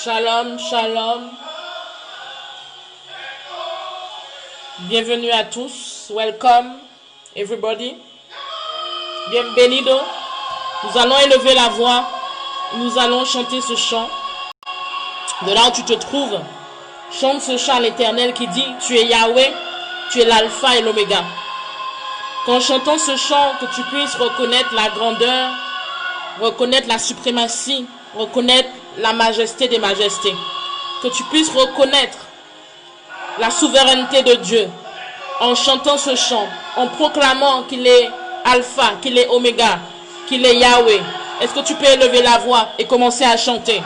Shalom, shalom. Bienvenue à tous. Welcome, everybody. Bienvenido. Nous allons élever la voix. Nous allons chanter ce chant. De là où tu te trouves, chante ce chant à l'Éternel qui dit: tu es Yahweh, tu es l'alpha et l'oméga. Qu'en chantant ce chant, que tu puisses reconnaître la grandeur, reconnaître la suprématie, reconnaître la majesté des majestés. Que tu puisses reconnaître la souveraineté de Dieu en chantant ce chant, en proclamant qu'il est alpha, qu'il est oméga, qu'il est Yahweh. Est-ce que tu peux élever la voix et commencer à chanter?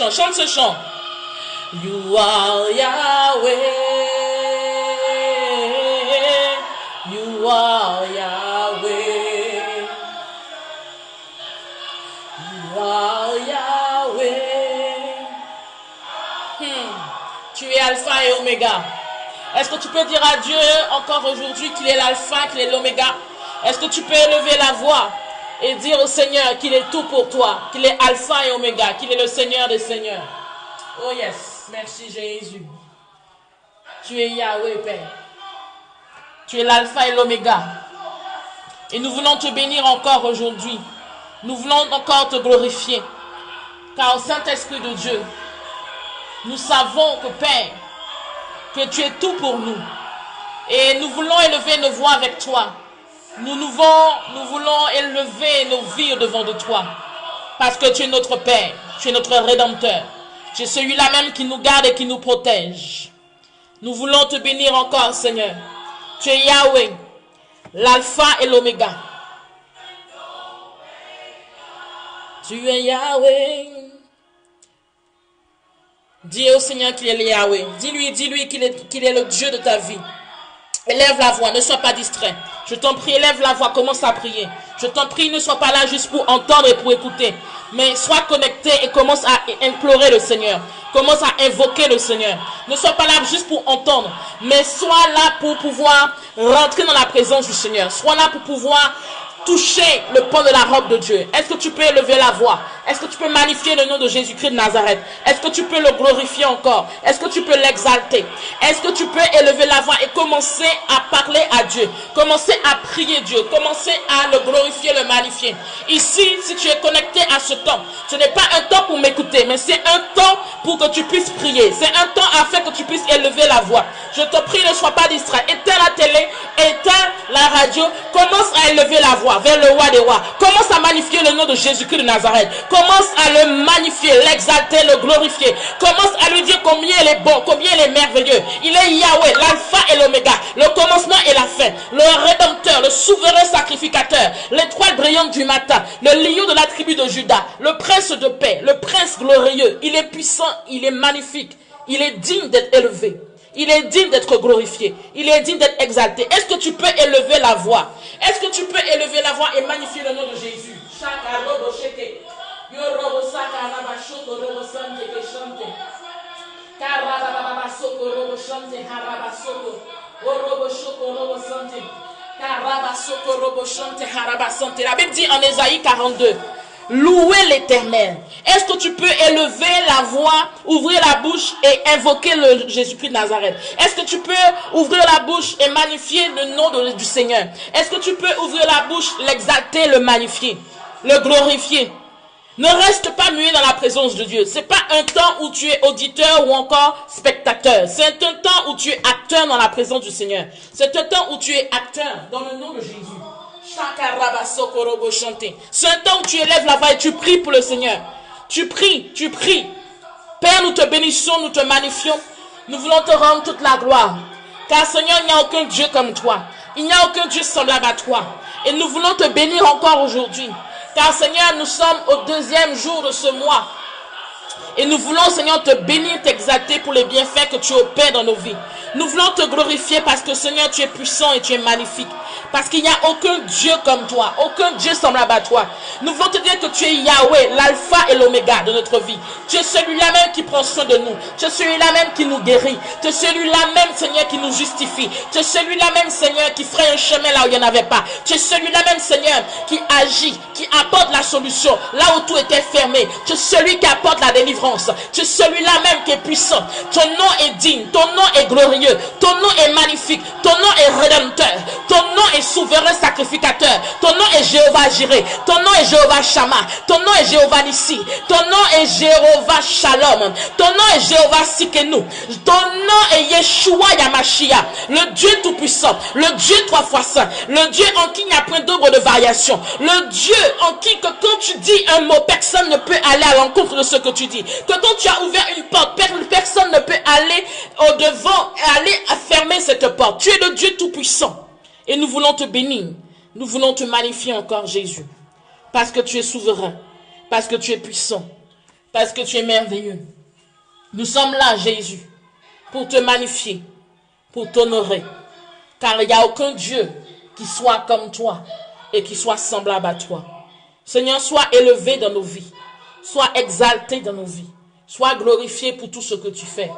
Chante ce chant. You are Yahweh. You are Yahweh. You are Yahweh. Tu es alpha et oméga. Est-ce que tu peux dire à Dieu encore aujourd'hui qu'il est l'alpha, qu'il est l'oméga? Est-ce que tu peux élever la voix et dire au Seigneur qu'il est tout pour toi, qu'il est alpha et oméga, qu'il est le Seigneur des seigneurs? Oh yes, merci Jésus. Tu es Yahweh, Père. Tu es l'alpha et l'oméga. Et nous voulons te bénir encore aujourd'hui. Nous voulons encore te glorifier. Car au Saint-Esprit de Dieu, nous savons que, Père, que tu es tout pour nous. Et nous voulons élever nos voix avec toi. Nous voulons élever nos vies devant de toi. Parce que tu es notre Père. Tu es notre Rédempteur. Tu es celui-là même qui nous garde et qui nous protège. Nous voulons te bénir encore, Seigneur. Tu es Yahweh, l'alpha et l'oméga. Tu es Yahweh. Dis au Seigneur qu'il est le Yahweh. Dis-lui qu'il est le Dieu de ta vie. Élève la voix, ne sois pas distrait. Je t'en prie, élève la voix, commence à prier. Je t'en prie, ne sois pas là juste pour entendre et pour écouter. Mais sois connecté et commence à implorer le Seigneur. Commence à invoquer le Seigneur. Ne sois pas là juste pour entendre, mais sois là pour pouvoir rentrer dans la présence du Seigneur. Sois là pour pouvoir toucher le pan de la robe de Dieu. Est-ce que tu peux élever la voix? Est-ce que tu peux magnifier le nom de Jésus-Christ de Nazareth? Est-ce que tu peux le glorifier encore? Est-ce que tu peux l'exalter? Est-ce que tu peux élever la voix et commencer à parler à Dieu? Commencer à prier Dieu. Commencer à le glorifier, le magnifier. Ici, si tu es connecté à ce temps, ce n'est pas un temps pour m'écouter, mais c'est un temps pour que tu puisses prier. C'est un temps afin que tu puisses élever la voix. Je te prie, ne sois pas distrait. Éteins la télé, éteins la radio. Commence à élever la voix vers le roi des rois. Commence à magnifier le nom de Jésus-Christ de Nazareth. Commence à le magnifier, l'exalter, le glorifier. Commence à lui dire combien il est bon, combien il est merveilleux. Il est Yahweh, l'alpha et l'oméga, le commencement et la fin, le rédempteur, le souverain sacrificateur, l'étoile brillante du matin, le lion de la tribu de Juda, le prince de paix, le prince glorieux. Il est puissant, il est magnifique, il est digne d'être élevé. Il est digne d'être glorifié. Il est digne d'être exalté. Est-ce que tu peux élever la voix? Est-ce que tu peux élever la voix et magnifier le nom de Jésus? La Bible dit en Ésaïe 42, louez l'Éternel. Est-ce que tu peux élever la voix, ouvrir la bouche et invoquer le Jésus-Christ de Nazareth? Est-ce que tu peux ouvrir la bouche et magnifier le nom du Seigneur? Est-ce que tu peux ouvrir la bouche, l'exalter, le magnifier, le glorifier? Ne reste pas muet dans la présence de Dieu. C'est pas un temps où tu es auditeur ou encore spectateur. C'est un temps où tu es acteur dans la présence du Seigneur. C'est un temps où tu es acteur dans le nom de Jésus. C'est un temps où tu élèves la voix et tu pries pour le Seigneur. Tu pries, tu pries. Père, nous te bénissons, nous te magnifions. Nous voulons te rendre toute la gloire. Car Seigneur, il n'y a aucun Dieu comme toi. Il n'y a aucun Dieu semblable à toi. Et nous voulons te bénir encore aujourd'hui. Car Seigneur, nous sommes au 2e jour de ce mois. Et nous voulons, Seigneur, te bénir, t'exalter pour les bienfaits que tu opères dans nos vies. Nous voulons te glorifier parce que, Seigneur, tu es puissant et tu es magnifique. Parce qu'il n'y a aucun Dieu comme toi, aucun Dieu semblable à toi. Nous voulons te dire que tu es Yahweh, l'alpha et l'oméga de notre vie. Tu es celui-là même qui prend soin de nous. Tu es celui-là même qui nous guérit. Tu es celui-là même, Seigneur, qui nous justifie. Tu es celui-là même, Seigneur, qui ferait un chemin là où il n'y en avait pas. Tu es celui-là même, Seigneur, qui agit, qui apporte la solution là où tout était fermé. Tu es celui qui apporte la délivrance. Tu es celui-là même qui est puissant. Ton nom est digne, ton nom est glorieux, ton nom est magnifique, ton nom est rédempteur, ton nom est souverain sacrificateur, ton nom est Jéhovah Jireh, ton nom est Jéhovah Shammah, ton nom est Jéhovah Nissi, ton nom est Jéhovah Shalom, ton nom est Jéhovah Sikenu, ton nom est Yeshua Yamashia, le Dieu tout-puissant, le Dieu 3 fois saint, le Dieu en qui il n'y a point d'ombre de variation, le Dieu en qui que quand tu dis un mot, personne ne peut aller à l'encontre de ce que tu dis, que quand tu as ouvert une porte, personne ne peut aller au-devant et aller à fermer cette porte. Tu es le Dieu tout-puissant. Et nous voulons te bénir. Nous voulons te magnifier encore, Jésus. Parce que tu es souverain. Parce que tu es puissant. Parce que tu es merveilleux. Nous sommes là, Jésus, pour te magnifier, pour t'honorer. Car il n'y a aucun Dieu qui soit comme toi et qui soit semblable à toi. Seigneur, sois élevé dans nos vies. Sois exalté dans nos vies. Sois glorifié pour tout ce que tu fais.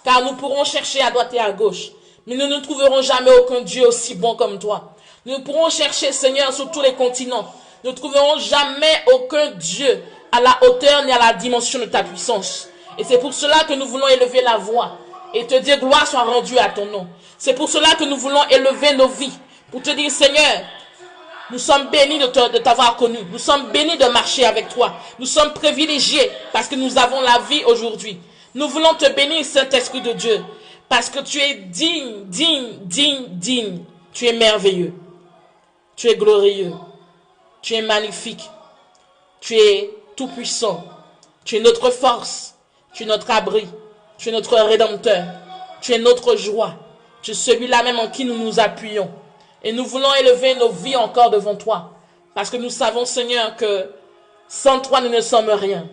Car nous pourrons chercher à droite et à gauche. Mais nous ne trouverons jamais aucun Dieu aussi bon comme toi. Nous pourrons chercher, Seigneur, sur tous les continents. Nous ne trouverons jamais aucun Dieu à la hauteur ni à la dimension de ta puissance. Et c'est pour cela que nous voulons élever la voix et te dire gloire soit rendue à ton nom. C'est pour cela que nous voulons élever nos vies pour te dire, Seigneur, nous sommes bénis de t'avoir connu. Nous sommes bénis de marcher avec toi. Nous sommes privilégiés parce que nous avons la vie aujourd'hui. Nous voulons te bénir, Saint-Esprit de Dieu, parce que tu es digne, digne, digne, digne. Tu es merveilleux. Tu es glorieux. Tu es magnifique. Tu es tout-puissant. Tu es notre force. Tu es notre abri. Tu es notre rédempteur. Tu es notre joie. Tu es celui-là même en qui nous nous appuyons. Et nous voulons élever nos vies encore devant toi. Parce que nous savons, Seigneur, que sans toi, nous ne sommes rien.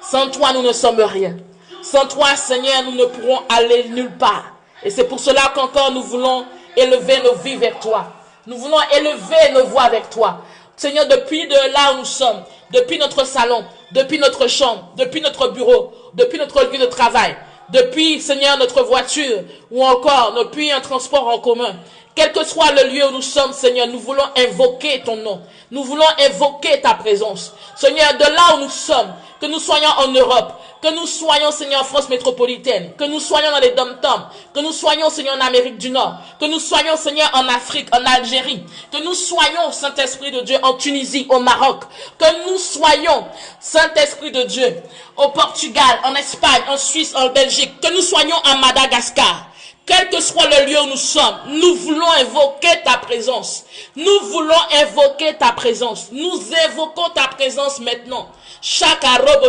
Sans toi, nous ne sommes rien. Sans toi, Seigneur, nous ne pourrons aller nulle part. Et c'est pour cela qu'encore nous voulons élever nos vies vers toi. Nous voulons élever nos voix avec toi. Seigneur, depuis de là où nous sommes, depuis notre salon, depuis notre chambre, depuis notre bureau, depuis notre lieu de travail, depuis, Seigneur, notre voiture, ou encore depuis un transport en commun, quel que soit le lieu où nous sommes, Seigneur, nous voulons invoquer ton nom. Nous voulons invoquer ta présence. Seigneur, de là où nous sommes, que nous soyons en Europe, que nous soyons, Seigneur, en France métropolitaine, que nous soyons dans les dom-toms, que nous soyons, Seigneur, en Amérique du Nord, que nous soyons, Seigneur, en Afrique, en Algérie, que nous soyons, Saint-Esprit de Dieu, en Tunisie, au Maroc, que nous soyons, Saint-Esprit de Dieu, au Portugal, en Espagne, en Suisse, en Belgique, que nous soyons à Madagascar. Quel que soit le lieu où nous sommes, nous voulons invoquer ta présence. Nous voulons invoquer ta présence. Nous invoquons ta présence maintenant. Chaque élève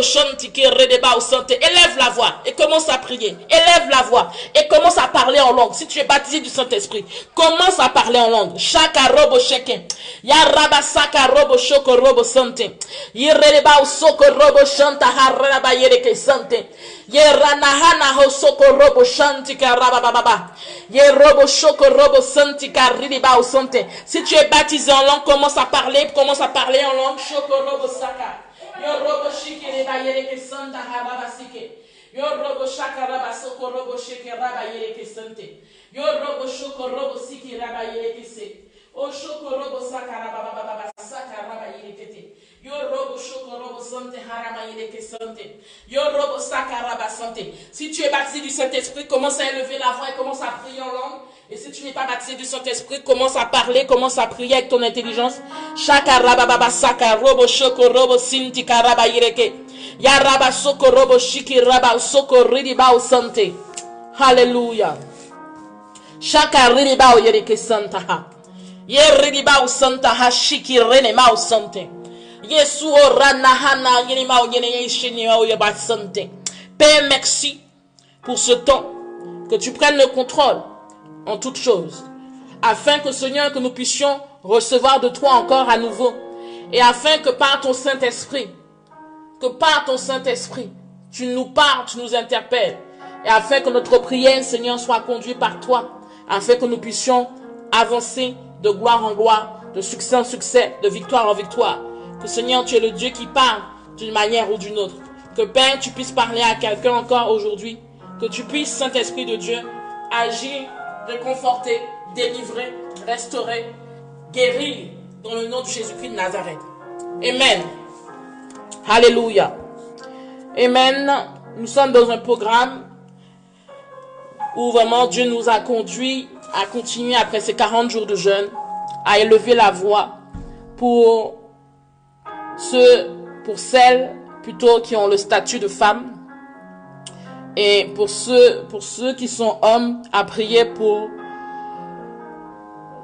la voix et commence à prier. Élève la voix et commence à parler en langue. Si tu es baptisé du Saint-Esprit, commence à parler en langue. Chaque robo cheke. Ya raba saka robo shoko robo sante. Yereba soko robo shanta haraba yereke sante. Yeranahana ho soko robo shanti karaba baba. Yerobo shoko robo santi kariba sante. Si tu es baptisé en langue, commence à parler en langue. Shoko robo saka. Yo robo shike reba yereke santa haraba sike. Yo robo shaka raba soko robo shike raba yereke sante. Yo robo shoko robo siki raba yereke se. O shoko robo saka raba baba saka raba yereke te. Yo robo shoko robo sante harama yeleke sante. Yo robo sakaraba sante. Si tu es baptisé du Saint-Esprit, commence à élever la voix et commence à prier en langue. Et si tu n'es pas baptisé du Saint-Esprit, commence à parler, commence à prier avec ton intelligence. Shakaraba baba saka robo shoko robo sinti karaba yeleke. Ya raba soko robo shiki raba soko ridiba o sante. Hallelujah. Shaka ridiba o yeleke santa ha. Ye ridiba o santa ha shiki renema o sante. Père, merci pour ce temps, que tu prennes le contrôle en toutes choses, afin que Seigneur, que nous puissions recevoir de toi encore à nouveau, et afin que par ton Saint-Esprit, tu nous parles, tu nous interpelles, et afin que notre prière, Seigneur, soit conduite par toi, afin que nous puissions avancer de gloire en gloire, de succès en succès, de victoire en victoire. Que Seigneur, tu es le Dieu qui parle d'une manière ou d'une autre. Que Père, tu puisses parler à quelqu'un encore aujourd'hui. Que tu puisses, Saint-Esprit de Dieu, agir, réconforter, délivrer, restaurer, guérir dans le nom de Jésus-Christ de Nazareth. Amen. Alléluia. Amen. Nous sommes dans un programme où vraiment Dieu nous a conduits à continuer après ces 40 jours de jeûne, à élever la voix pour celles plutôt qui ont le statut de femme, et pour ceux qui sont hommes, à prier pour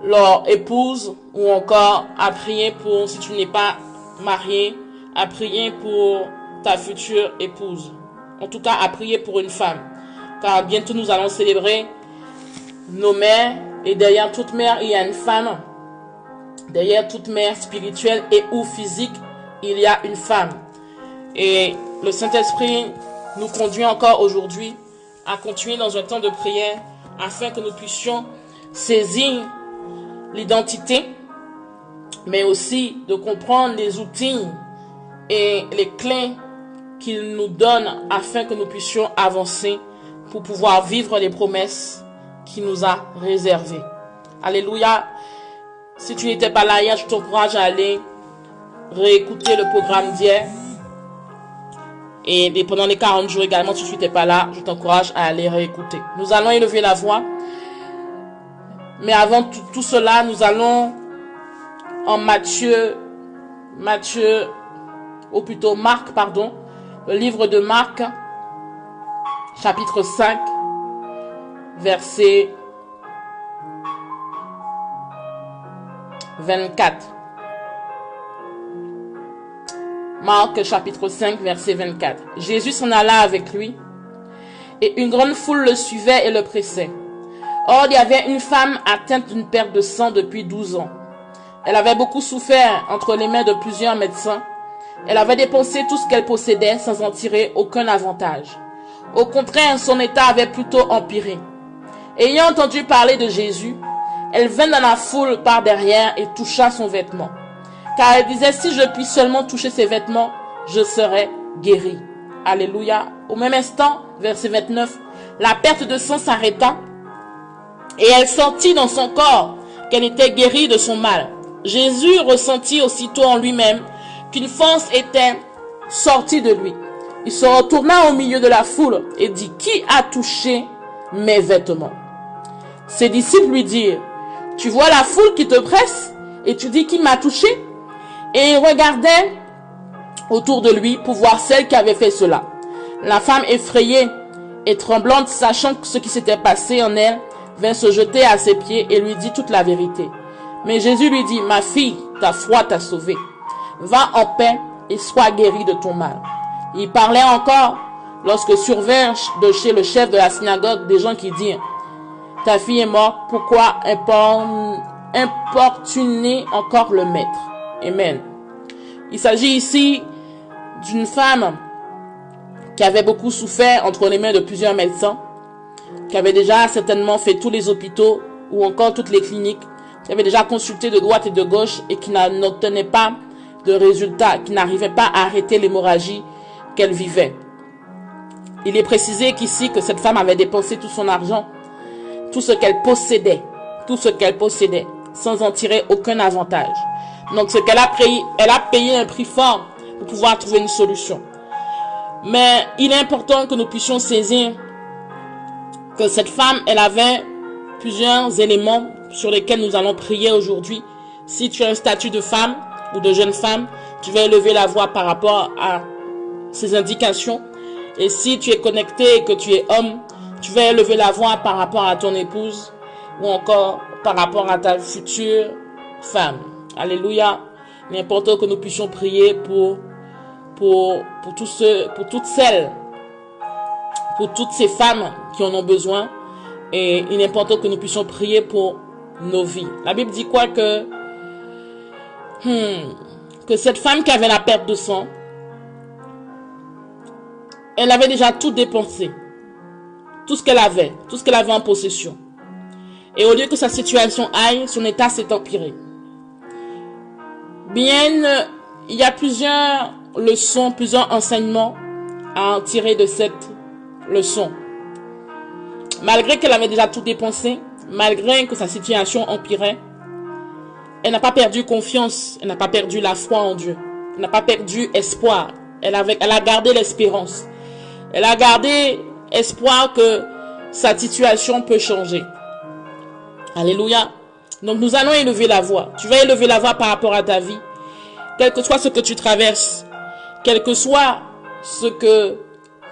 leur épouse, ou encore à prier pour, si tu n'es pas marié, à prier pour ta future épouse. En tout cas, à prier pour une femme, car bientôt nous allons célébrer nos mères, et derrière toute mère il y a une femme. Derrière toute mère spirituelle et ou physique, il y a une femme. Et le Saint-Esprit nous conduit encore aujourd'hui à continuer dans un temps de prière, afin que nous puissions saisir l'identité, mais aussi de comprendre les outils et les clés qu'il nous donne, afin que nous puissions avancer pour pouvoir vivre les promesses qu'il nous a réservées. Alléluia. Si tu n'étais pas là hier, je t'encourage à aller réécouter le programme d'hier. Et pendant les 40 jours également, si tu n'étais pas là, je t'encourage à aller réécouter. Nous allons élever la voix. Mais avant tout cela, nous allons en Marc, le livre de Marc, chapitre 5, verset 24. Marc chapitre 5 verset 24. Jésus s'en alla avec lui, et une grande foule le suivait et le pressait. Or il y avait une femme atteinte d'une perte de sang depuis 12 ans. Elle avait beaucoup souffert entre les mains de plusieurs médecins. Elle avait dépensé tout ce qu'elle possédait sans en tirer aucun avantage. Au contraire, son état avait plutôt empiré. Ayant entendu parler de Jésus, elle vint dans la foule par derrière et toucha son vêtement. Car elle disait, si je puis seulement toucher ses vêtements, je serai guérie. Alléluia. Au même instant, verset 29, la perte de sang s'arrêta et elle sentit dans son corps qu'elle était guérie de son mal. Jésus ressentit aussitôt en lui-même qu'une force était sortie de lui. Il se retourna au milieu de la foule et dit, qui a touché mes vêtements? Ses disciples lui dirent, tu vois la foule qui te presse et tu dis qui m'a touché? Et il regardait autour de lui pour voir celle qui avait fait cela. La femme effrayée et tremblante, sachant ce qui s'était passé en elle, vint se jeter à ses pieds et lui dit toute la vérité. Mais Jésus lui dit, ma fille, ta foi t'a sauvée. Va en paix et sois guérie de ton mal. Il parlait encore lorsque survinrent de chez le chef de la synagogue des gens qui dirent, ta fille est morte, pourquoi importuner encore le maître? Amen. Il s'agit ici d'une femme qui avait beaucoup souffert entre les mains de plusieurs médecins, qui avait déjà certainement fait tous les hôpitaux ou encore toutes les cliniques, qui avait déjà consulté de droite et de gauche et qui n'obtenait pas de résultats, qui n'arrivait pas à arrêter l'hémorragie qu'elle vivait. Il est précisé qu'ici que cette femme avait dépensé tout son argent, tout ce qu'elle possédait, sans en tirer aucun avantage. Donc, c'est qu'elle a payé un prix fort pour pouvoir trouver une solution. Mais il est important que nous puissions saisir que cette femme, elle avait plusieurs éléments sur lesquels nous allons prier aujourd'hui. Si tu as un statut de femme ou de jeune femme, tu vas élever la voix par rapport à ces indications. Et si tu es connecté et que tu es homme, tu vas élever la voix par rapport à ton épouse ou encore par rapport à ta future femme. Alléluia. Il est important que nous puissions prier pour toutes ces femmes qui en ont besoin. Et il est important que nous puissions prier pour nos vies. La Bible dit quoi? Que cette femme qui avait la perte de sang, elle avait déjà tout dépensé. Tout ce qu'elle avait en possession. Et au lieu que sa situation aille, son état s'est empiré. Bien, il y a plusieurs leçons, plusieurs enseignements à en tirer de cette leçon. Malgré qu'elle avait déjà tout dépensé, malgré que sa situation empirait, elle n'a pas perdu confiance, elle n'a pas perdu la foi en Dieu, elle n'a pas perdu espoir, elle a gardé l'espérance. Elle a gardé espoir que sa situation peut changer. Alléluia. Donc nous allons élever la voix. Tu vas élever la voix par rapport à ta vie. Quel que soit ce que tu traverses, quel que soit ce que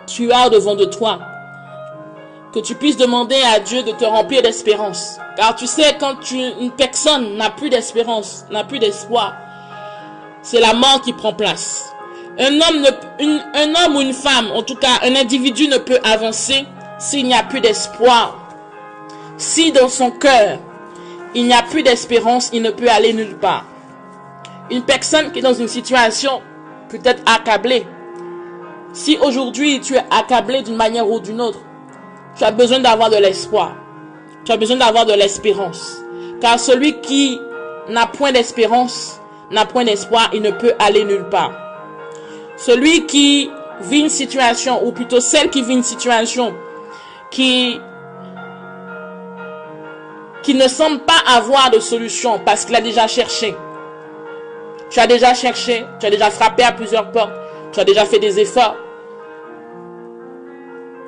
tu as devant de toi, que tu puisses demander à Dieu de te remplir d'espérance. Car tu sais, quand une personne n'a plus d'espérance, n'a plus d'espoir, c'est la mort qui prend place. Un homme ou une femme, en tout cas un individu ne peut avancer s'il n'y a plus d'espoir. Si dans son cœur, il n'y a plus d'espérance, il ne peut aller nulle part. Une personne qui est dans une situation peut-être accablée. Si aujourd'hui tu es accablé d'une manière ou d'une autre, tu as besoin d'avoir de l'espoir. Tu as besoin d'avoir de l'espérance. Car celui qui n'a point d'espérance, n'a point d'espoir, il ne peut aller nulle part. Celui qui vit une situation, ou plutôt celle qui vit une situation qui ne semble pas avoir de solution parce qu'il a déjà cherché. Tu as déjà cherché, tu as déjà frappé à plusieurs portes, tu as déjà fait des efforts.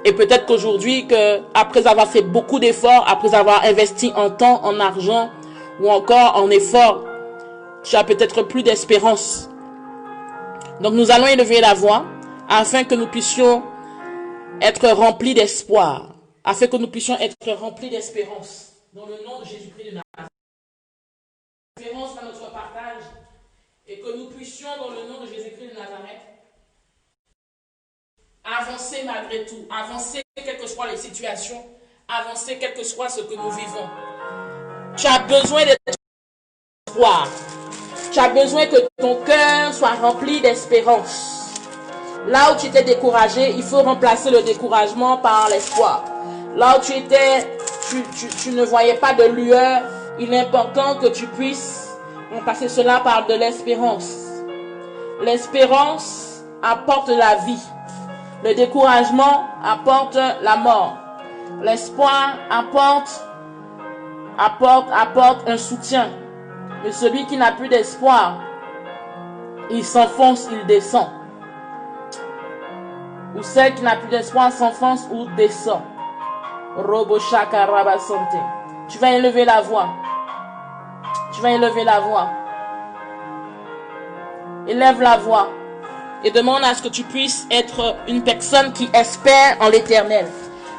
Et peut-être qu'aujourd'hui, après avoir fait beaucoup d'efforts, après avoir investi en temps, en argent, ou encore en efforts, tu as peut-être plus d'espérance. Donc nous allons élever la voix afin que nous puissions être remplis d'espoir, afin que nous puissions être remplis d'espérance. Dans le nom de Jésus-Christ de Nazareth. Espérance dans notre partage et que nous puissions, dans le nom de Jésus-Christ de Nazareth, avancer malgré tout, avancer quelles que soient les situations, avancer quel que soit ce que nous vivons. Tu as besoin d'espoir. Tu as besoin que ton cœur soit rempli d'espérance. Là où tu étais découragé, il faut remplacer le découragement par l'espoir. Là où tu étais, tu ne voyais pas de lueur, il est important que tu puisses remplacer cela par de l'espérance. L'espérance apporte la vie. Le découragement apporte la mort. L'espoir apporte un soutien. Mais celui qui n'a plus d'espoir, il s'enfonce, il descend. Ou celle qui n'a plus d'espoir s'enfonce ou descend. Robo Shaka Rabasante. Tu vas élever la voix. Tu vas élever la voix. Élève la voix. Et demande à ce que tu puisses être une personne qui espère en l'Éternel.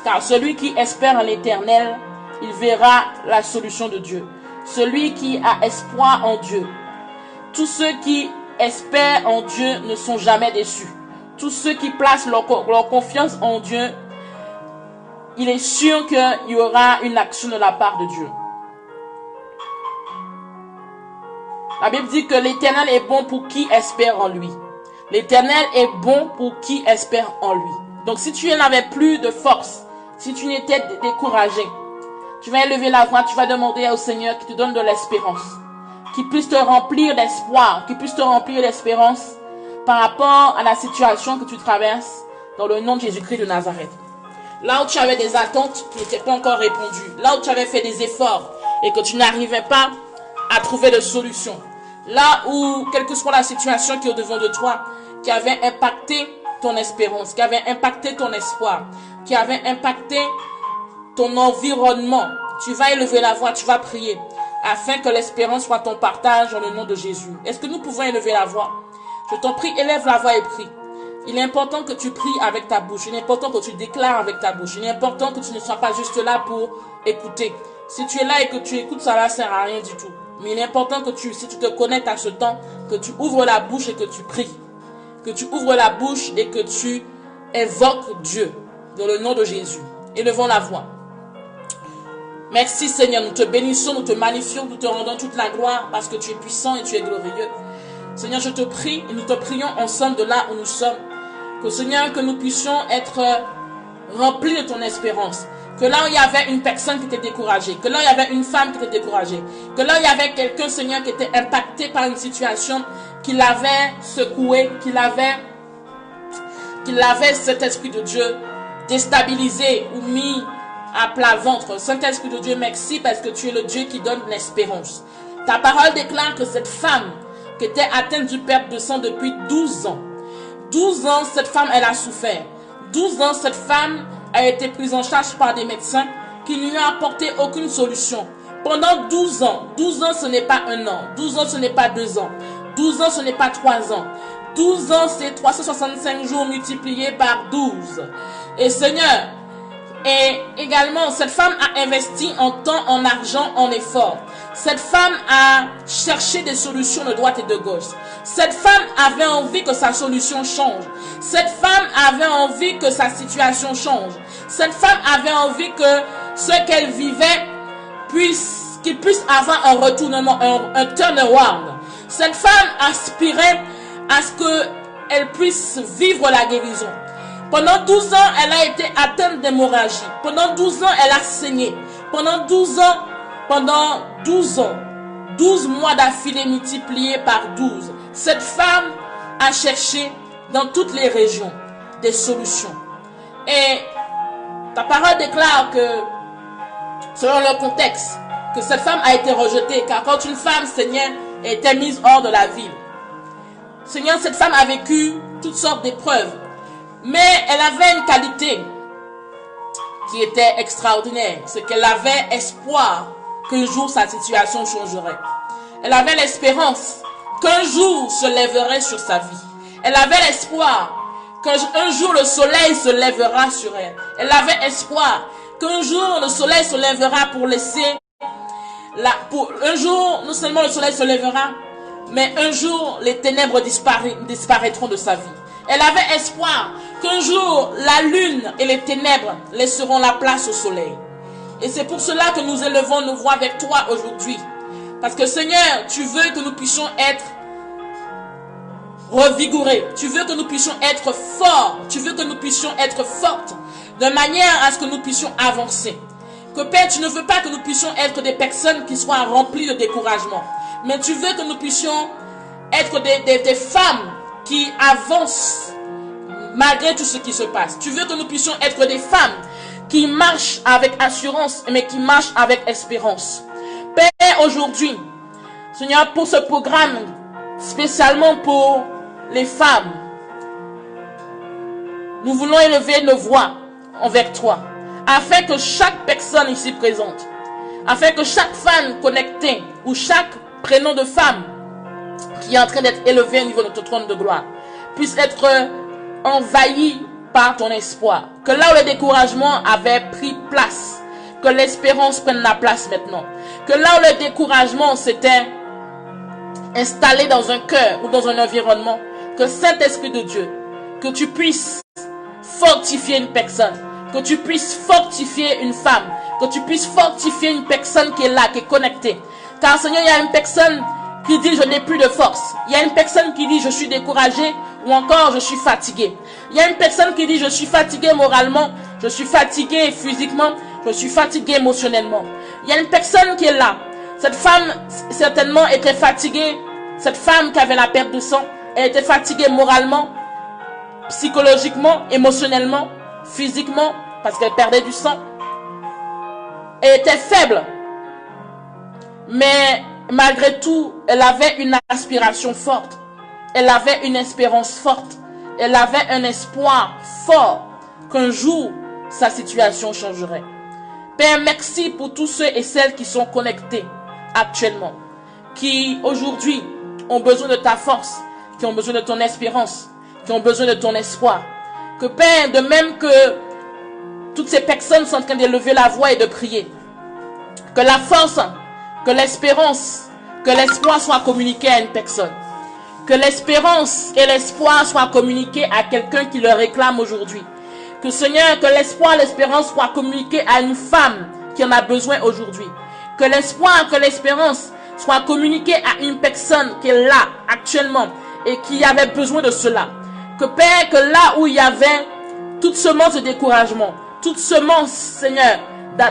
Car celui qui espère en l'Éternel, il verra la solution de Dieu. Celui qui a espoir en Dieu. Tous ceux qui espèrent en Dieu ne sont jamais déçus. Tous ceux qui placent leur confiance en Dieu, il est sûr qu'il y aura une action de la part de Dieu. La Bible dit que l'Éternel est bon pour qui espère en lui. L'Éternel est bon pour qui espère en lui. Donc si tu n'avais plus de force, si tu n'étais découragé, tu vas élever la voix, tu vas demander au Seigneur qui te donne de l'espérance, qui puisse te remplir d'espoir, qui puisse te remplir d'espérance par rapport à la situation que tu traverses dans le nom de Jésus-Christ de Nazareth. Là où tu avais des attentes qui n'étaient pas encore répondues, là où tu avais fait des efforts et que tu n'arrivais pas à trouver de solution, Là où, quelle que soit la situation qui est au-devant de toi, qui avait impacté ton espérance, qui avait impacté ton espoir, qui avait impacté ton environnement, tu vas élever la voix, tu vas prier, afin que l'espérance soit ton partage dans le nom de Jésus. Est-ce que nous pouvons élever la voix? Je t'en prie, élève la voix et prie. Il est important que tu pries avec ta bouche. Il est important que tu déclares avec ta bouche. Il est important que tu ne sois pas juste là pour écouter. Si tu es là et que tu écoutes, ça ne sert à rien du tout. Mais il est important que si tu te connectes à ce temps, que tu ouvres la bouche et que tu pries. Que tu ouvres la bouche et que tu évoques Dieu dans le nom de Jésus. Élevons la voix. Merci Seigneur, nous te bénissons, nous te magnifions, nous te rendons toute la gloire parce que tu es puissant et tu es glorieux. Seigneur, je te prie et nous te prions ensemble de là où nous sommes. Que Seigneur, que nous puissions être remplis de ton espérance. Que là où il y avait une personne qui était découragée, que là où il y avait une femme qui était découragée, que là où il y avait quelqu'un, Seigneur, qui était impacté par une situation qui l'avait secoué, qui l'avait cet esprit de Dieu déstabilisé ou mis à plat ventre. Saint-Esprit de Dieu, merci parce que tu es le Dieu qui donne l'espérance. Ta parole déclare que cette femme qui était atteinte du perte de sang depuis 12 ans, 12 ans, cette femme, elle a souffert. 12 ans, cette femme a été prise en charge par des médecins qui ne lui ont apporté aucune solution. Pendant 12 ans, ce n'est pas un an. 12 ans, ce n'est pas 2 ans. 12 ans, ce n'est pas 3 ans. 12 ans, c'est 365 jours multipliés par 12. Et Seigneur, et également, cette femme a investi en temps, en argent, en effort. Cette femme a cherché des solutions de droite et de gauche. Cette femme avait envie que sa solution change. Cette femme avait envie que sa situation change. Cette femme avait envie que ce qu'elle vivait qu'il puisse avoir un retournement, un turnaround. Cette femme aspirait à ce qu'elle puisse vivre la guérison. Pendant 12 ans, elle a été atteinte d'hémorragie. Pendant 12 ans, elle a saigné. Pendant 12 ans, 12 mois d'affilée multipliés par 12. Cette femme a cherché dans toutes les régions des solutions. Et ta parole déclare que, selon le contexte, que cette femme a été rejetée. Car quand une femme, Seigneur, était mise hors de la ville, Seigneur, cette femme a vécu toutes sortes d'épreuves. Mais elle avait une qualité qui était extraordinaire. C'est qu'elle avait espoir qu'un jour sa situation changerait. Elle avait l'espérance qu'un jour se lèverait sur sa vie. Elle avait l'espoir qu'un jour le soleil se lèvera sur elle. Elle avait espoir qu'un jour le soleil se lèvera pour laisser un jour, non seulement le soleil se lèvera, mais un jour les ténèbres disparaîtront de sa vie. Elle avait espoir qu'un jour la lune et les ténèbres laisseront la place au soleil. Et c'est pour cela que nous élevons nos voix avec toi aujourd'hui. Parce que Seigneur, tu veux que nous puissions être revigorés. Tu veux que nous puissions être forts. Tu veux que nous puissions être fortes. De manière à ce que nous puissions avancer. Que Père, tu ne veux pas que nous puissions être des personnes qui soient remplies de découragement. Mais tu veux que nous puissions être des femmes qui avancent malgré tout ce qui se passe. Tu veux que nous puissions être des femmes qui marchent avec assurance, mais qui marchent avec espérance. Père, aujourd'hui, Seigneur, pour ce programme, spécialement pour les femmes, nous voulons élever nos voix envers toi, afin que chaque personne ici présente, afin que chaque femme connectée, ou chaque prénom de femme qui est en train d'être élevé au niveau de ton trône de gloire, puisse être envahi par ton espoir. Que là où le découragement avait pris place, que l'espérance prenne la place maintenant. Que là où le découragement s'était installé dans un cœur ou dans un environnement, que Saint-Esprit de Dieu, que tu puisses fortifier une personne, que tu puisses fortifier une femme, que tu puisses fortifier une personne qui est là, qui est connectée. Car Seigneur, il y a une personne qui dit je n'ai plus de force. Il y a une personne qui dit je suis découragé ou encore je suis fatigué. Il y a une personne qui dit je suis fatigué moralement, je suis fatigué physiquement, je suis fatigué émotionnellement. Il y a une personne qui est là. Cette femme certainement était fatiguée. Cette femme qui avait la perte de sang, elle était fatiguée moralement, psychologiquement, émotionnellement, physiquement, parce qu'elle perdait du sang. Elle était faible. Mais malgré tout, elle avait une aspiration forte. Elle avait une espérance forte. Elle avait un espoir fort qu'un jour, sa situation changerait. Père, merci pour tous ceux et celles qui sont connectés actuellement, qui aujourd'hui ont besoin de ta force, qui ont besoin de ton espérance, qui ont besoin de ton espoir. Que Père, de même que toutes ces personnes sont en train de lever la voix et de prier, que la force, que l'espérance, que l'espoir soit communiqué à une personne. Que l'espérance et l'espoir soient communiqués à quelqu'un qui le réclame aujourd'hui. Que Seigneur, que l'espoir et l'espérance soient communiqués à une femme qui en a besoin aujourd'hui. Que l'espoir, que l'espérance soient communiqués à une personne qui est là actuellement et qui avait besoin de cela. Que Père, que là où il y avait toute semence de découragement, toute semence, Seigneur,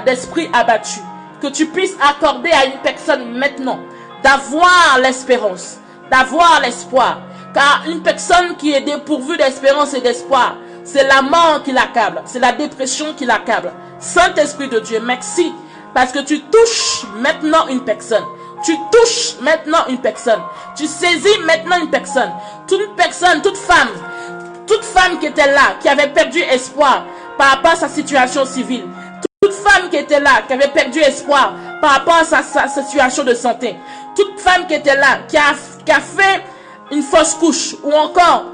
d'esprit abattu, que tu puisses accorder à une personne maintenant d'avoir l'espérance, d'avoir l'espoir. Car une personne qui est dépourvue d'espérance et d'espoir, c'est la mort qui l'accable, c'est la dépression qui l'accable. Saint-Esprit de Dieu, merci, parce que tu touches maintenant une personne. Tu touches maintenant une personne. Tu saisis maintenant une personne. Toute personne, toute femme qui était là, qui avait perdu espoir par rapport à sa situation civile. Toute femme qui était là, qui avait perdu espoir par rapport à sa situation de santé. Toute femme qui était là, qui a fait une fausse couche ou encore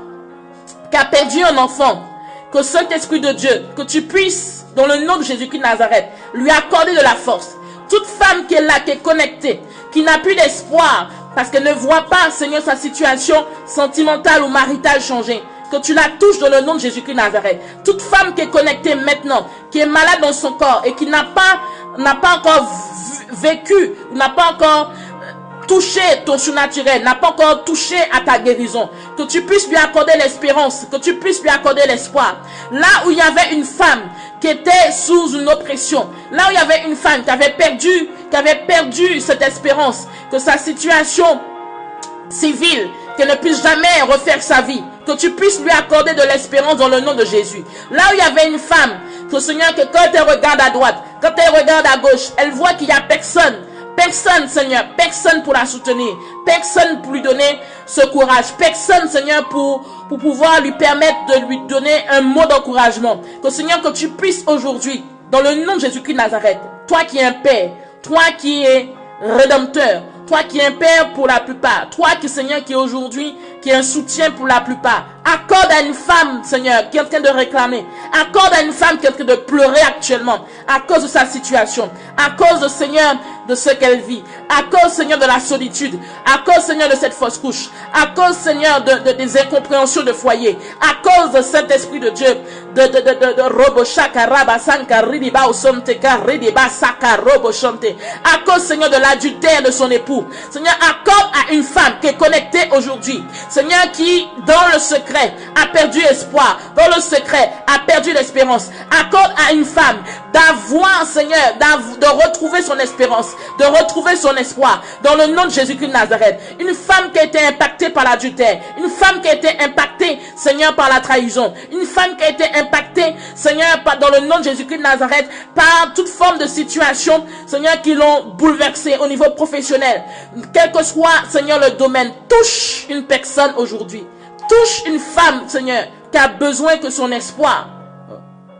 qui a perdu un enfant. Que Saint-Esprit de Dieu, que tu puisses, dans le nom de Jésus-Christ de Nazareth, lui accorder de la force. Toute femme qui est là, qui est connectée, qui n'a plus d'espoir, parce qu'elle ne voit pas, Seigneur, sa situation sentimentale ou maritale changer. Que tu la touches dans le nom de Jésus-Christ de Nazareth. Toute femme qui est connectée maintenant, qui est malade dans son corps et qui n'a pas encore vécu, n'a pas encore touché ton surnaturel, n'a pas encore touché à ta guérison, que tu puisses lui accorder l'espérance, que tu puisses lui accorder l'espoir. Là où il y avait une femme qui était sous une oppression, là où il y avait une femme qui avait perdu cette espérance, que sa situation civile, qu'elle ne puisse jamais refaire sa vie, que tu puisses lui accorder de l'espérance dans le nom de Jésus. Là où il y avait une femme, que Seigneur, que quand elle regarde à droite, quand elle regarde à gauche, elle voit qu'il n'y a personne. Personne, Seigneur, personne pour la soutenir, personne pour lui donner ce courage, personne, Seigneur, pour pouvoir lui permettre de lui donner un mot d'encouragement. Que Seigneur, que tu puisses aujourd'hui, dans le nom de Jésus-Christ de Nazareth, toi qui es un Père, toi qui es rédempteur, toi qui es un Père pour la plupart, toi qui, Seigneur, qui est aujourd'hui, qui est un soutien pour la plupart, accorde à une femme, Seigneur, qui est en train de réclamer, accorde à une femme qui est en train de pleurer actuellement, à cause de sa situation, à cause de, Seigneur, de ce qu'elle vit, à cause, Seigneur, de la solitude, à cause, Seigneur, de cette fausse couche, à cause, Seigneur, des incompréhensions de foyer, à cause de Saint-Esprit de Dieu, de robo shaka raba sanka ridiba osomteka ridiba saka robo chante, à cause, Seigneur, de l'adultère de son époux. Seigneur, accorde à une femme qui est connectée aujourd'hui, Seigneur, qui, dans le secret, a perdu espoir, dans le secret, a perdu l'espérance. Accorde à une femme d'avoir, Seigneur, de retrouver son espérance, de retrouver son espoir, dans le nom de Jésus-Christ de Nazareth. Une femme qui a été impactée par l'adultère, une femme qui a été impactée, Seigneur, par la trahison, une femme qui a été impactée, Seigneur, dans le nom de Jésus-Christ de Nazareth, par toute forme de situation, Seigneur, qui l'ont bouleversée au niveau professionnel. Quel que soit, Seigneur, le domaine, touche une personne aujourd'hui. Touche une femme, Seigneur, qui a besoin que son espoir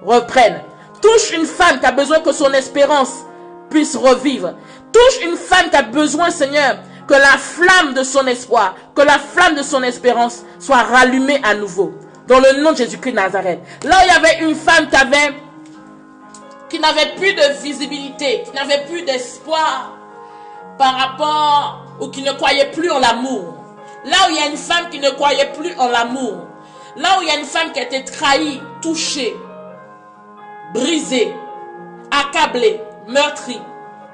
reprenne. Touche une femme qui a besoin que son espérance puisse revivre. Touche une femme qui a besoin, Seigneur, que la flamme de son espoir, que la flamme de son espérance soit rallumée à nouveau. Dans le nom de Jésus-Christ de Nazareth. Là où il y avait une femme qui n'avait plus de visibilité, qui n'avait plus d'espoir par rapport, ou qui ne croyait plus en l'amour. Là où il y a une femme qui ne croyait plus en l'amour. Là où il y a une femme qui a été trahie, touchée, brisée, accablée, meurtrie.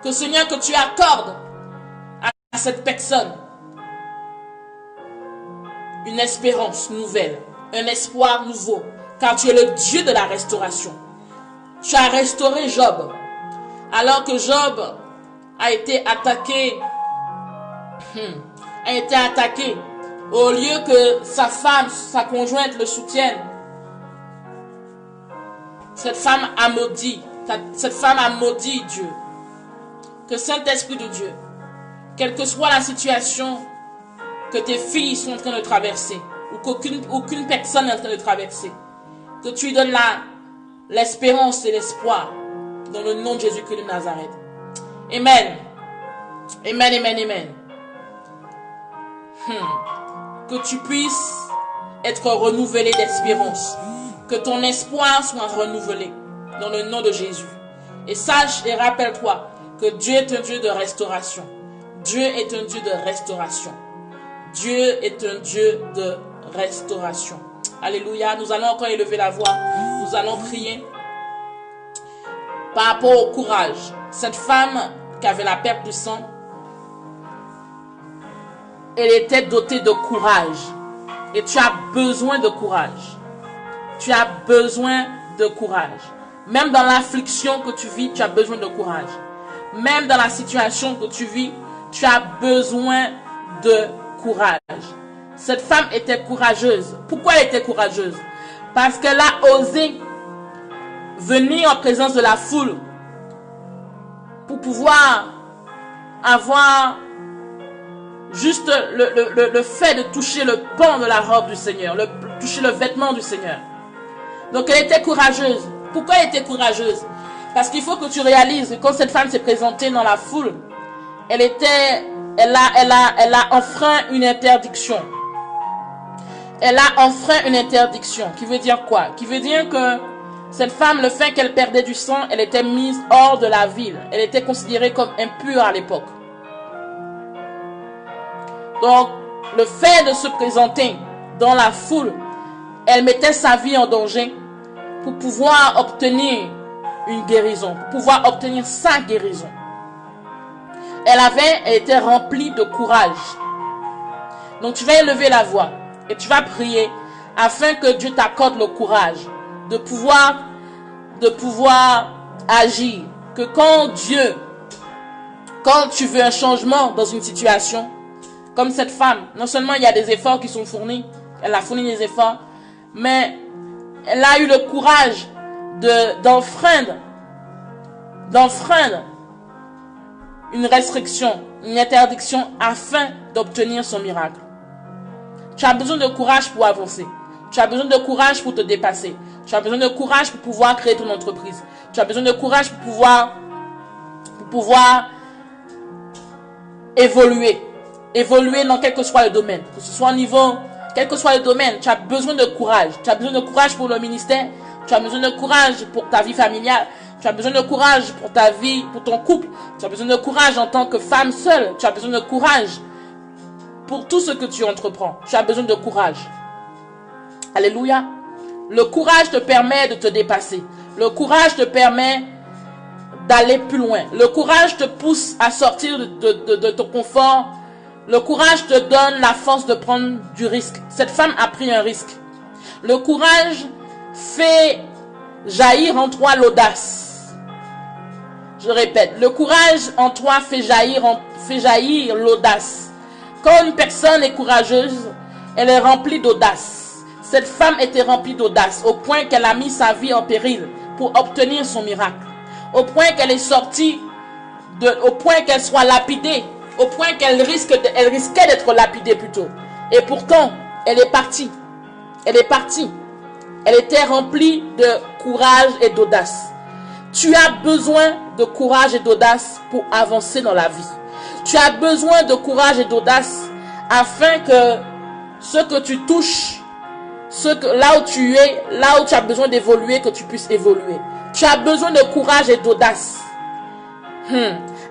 Que Seigneur, que tu accordes à cette personne une espérance nouvelle, un espoir nouveau. Car tu es le Dieu de la restauration. Tu as restauré Job. Alors que Job a été attaqué, au lieu que sa femme, sa conjointe le soutienne. Cette femme a maudit Dieu. Que Saint-Esprit de Dieu quelle que soit la situation que tes filles sont en train de traverser, ou qu'aucune personne est en train de traverser, que tu lui donnes l'espérance et l'espoir dans le nom de Jésus-Christ de Nazareth. Amen. Amen, amen, amen. Que tu puisses être renouvelé d'espérance. Que ton espoir soit renouvelé dans le nom de Jésus. Et sache et rappelle-toi que Dieu est un Dieu de restauration. Dieu est un Dieu de restauration. Dieu est un Dieu de restauration. Alléluia. Nous allons encore élever la voix. Nous allons prier par rapport au courage. Cette femme qui avait la perte de sang, elle était dotée de courage. Et tu as besoin de courage. Tu as besoin de courage. Même dans l'affliction que tu vis, tu as besoin de courage. Même dans la situation que tu vis, tu as besoin de courage. Cette femme était courageuse. Pourquoi elle était courageuse? Parce qu'elle a osé venir en présence de la foule pour pouvoir avoir juste le fait de toucher le pan de la robe du Seigneur, toucher le vêtement du Seigneur. Donc elle était courageuse. Pourquoi elle était courageuse? Parce qu'il faut que tu réalises que quand cette femme s'est présentée dans la foule, elle a enfreint une interdiction. Elle a enfreint une interdiction. Qui veut dire quoi? Qui veut dire que cette femme, le fait qu'elle perdait du sang, elle était mise hors de la ville. Elle était considérée comme impure à l'époque. Donc, le fait de se présenter dans la foule, elle mettait sa vie en danger pour pouvoir obtenir une guérison, pour pouvoir obtenir sa guérison. Elle était remplie de courage. Donc, tu vas élever la voix et tu vas prier afin que Dieu t'accorde le courage de pouvoir agir. Que quand tu veux un changement dans une situation, comme cette femme, non seulement il y a des efforts qui sont fournis, elle a fourni des efforts, mais elle a eu le courage d'enfreindre une restriction, une interdiction afin d'obtenir son miracle. Tu as besoin de courage pour avancer. Tu as besoin de courage pour te dépasser. Tu as besoin de courage pour pouvoir créer ton entreprise. Tu as besoin de courage pour pouvoir évoluer. Évoluer dans quel que soit le domaine. Que ce soit au niveau, quel que soit le domaine, tu as besoin de courage. Tu as besoin de courage pour le ministère. Tu as besoin de courage pour ta vie familiale. Tu as besoin de courage pour ta vie, pour ton couple. Tu as besoin de courage en tant que femme seule. Tu as besoin de courage pour tout ce que tu entreprends. Tu as besoin de courage. Alléluia. Le courage te permet de te dépasser. Le courage te permet d'aller plus loin. Le courage te pousse à sortir de ton confort. Le courage te donne la force de prendre du risque. Cette femme a pris un risque. Le courage fait jaillir en toi l'audace. Je répète, le courage en toi fait jaillir l'audace. Quand une personne est courageuse, elle est remplie d'audace. Cette femme était remplie d'audace au point qu'elle a mis sa vie en péril pour obtenir son miracle. Au point qu'elle est sortie, au point qu'elle soit lapidée, au point qu'elle risquait d'être lapidée plutôt. Et pourtant, elle est partie. Elle est partie. Elle était remplie de courage et d'audace. Tu as besoin de courage et d'audace pour avancer dans la vie. Tu as besoin de courage et d'audace afin que ce que tu touches, là où tu es, là où tu as besoin d'évoluer, que tu puisses évoluer. Tu as besoin de courage et d'audace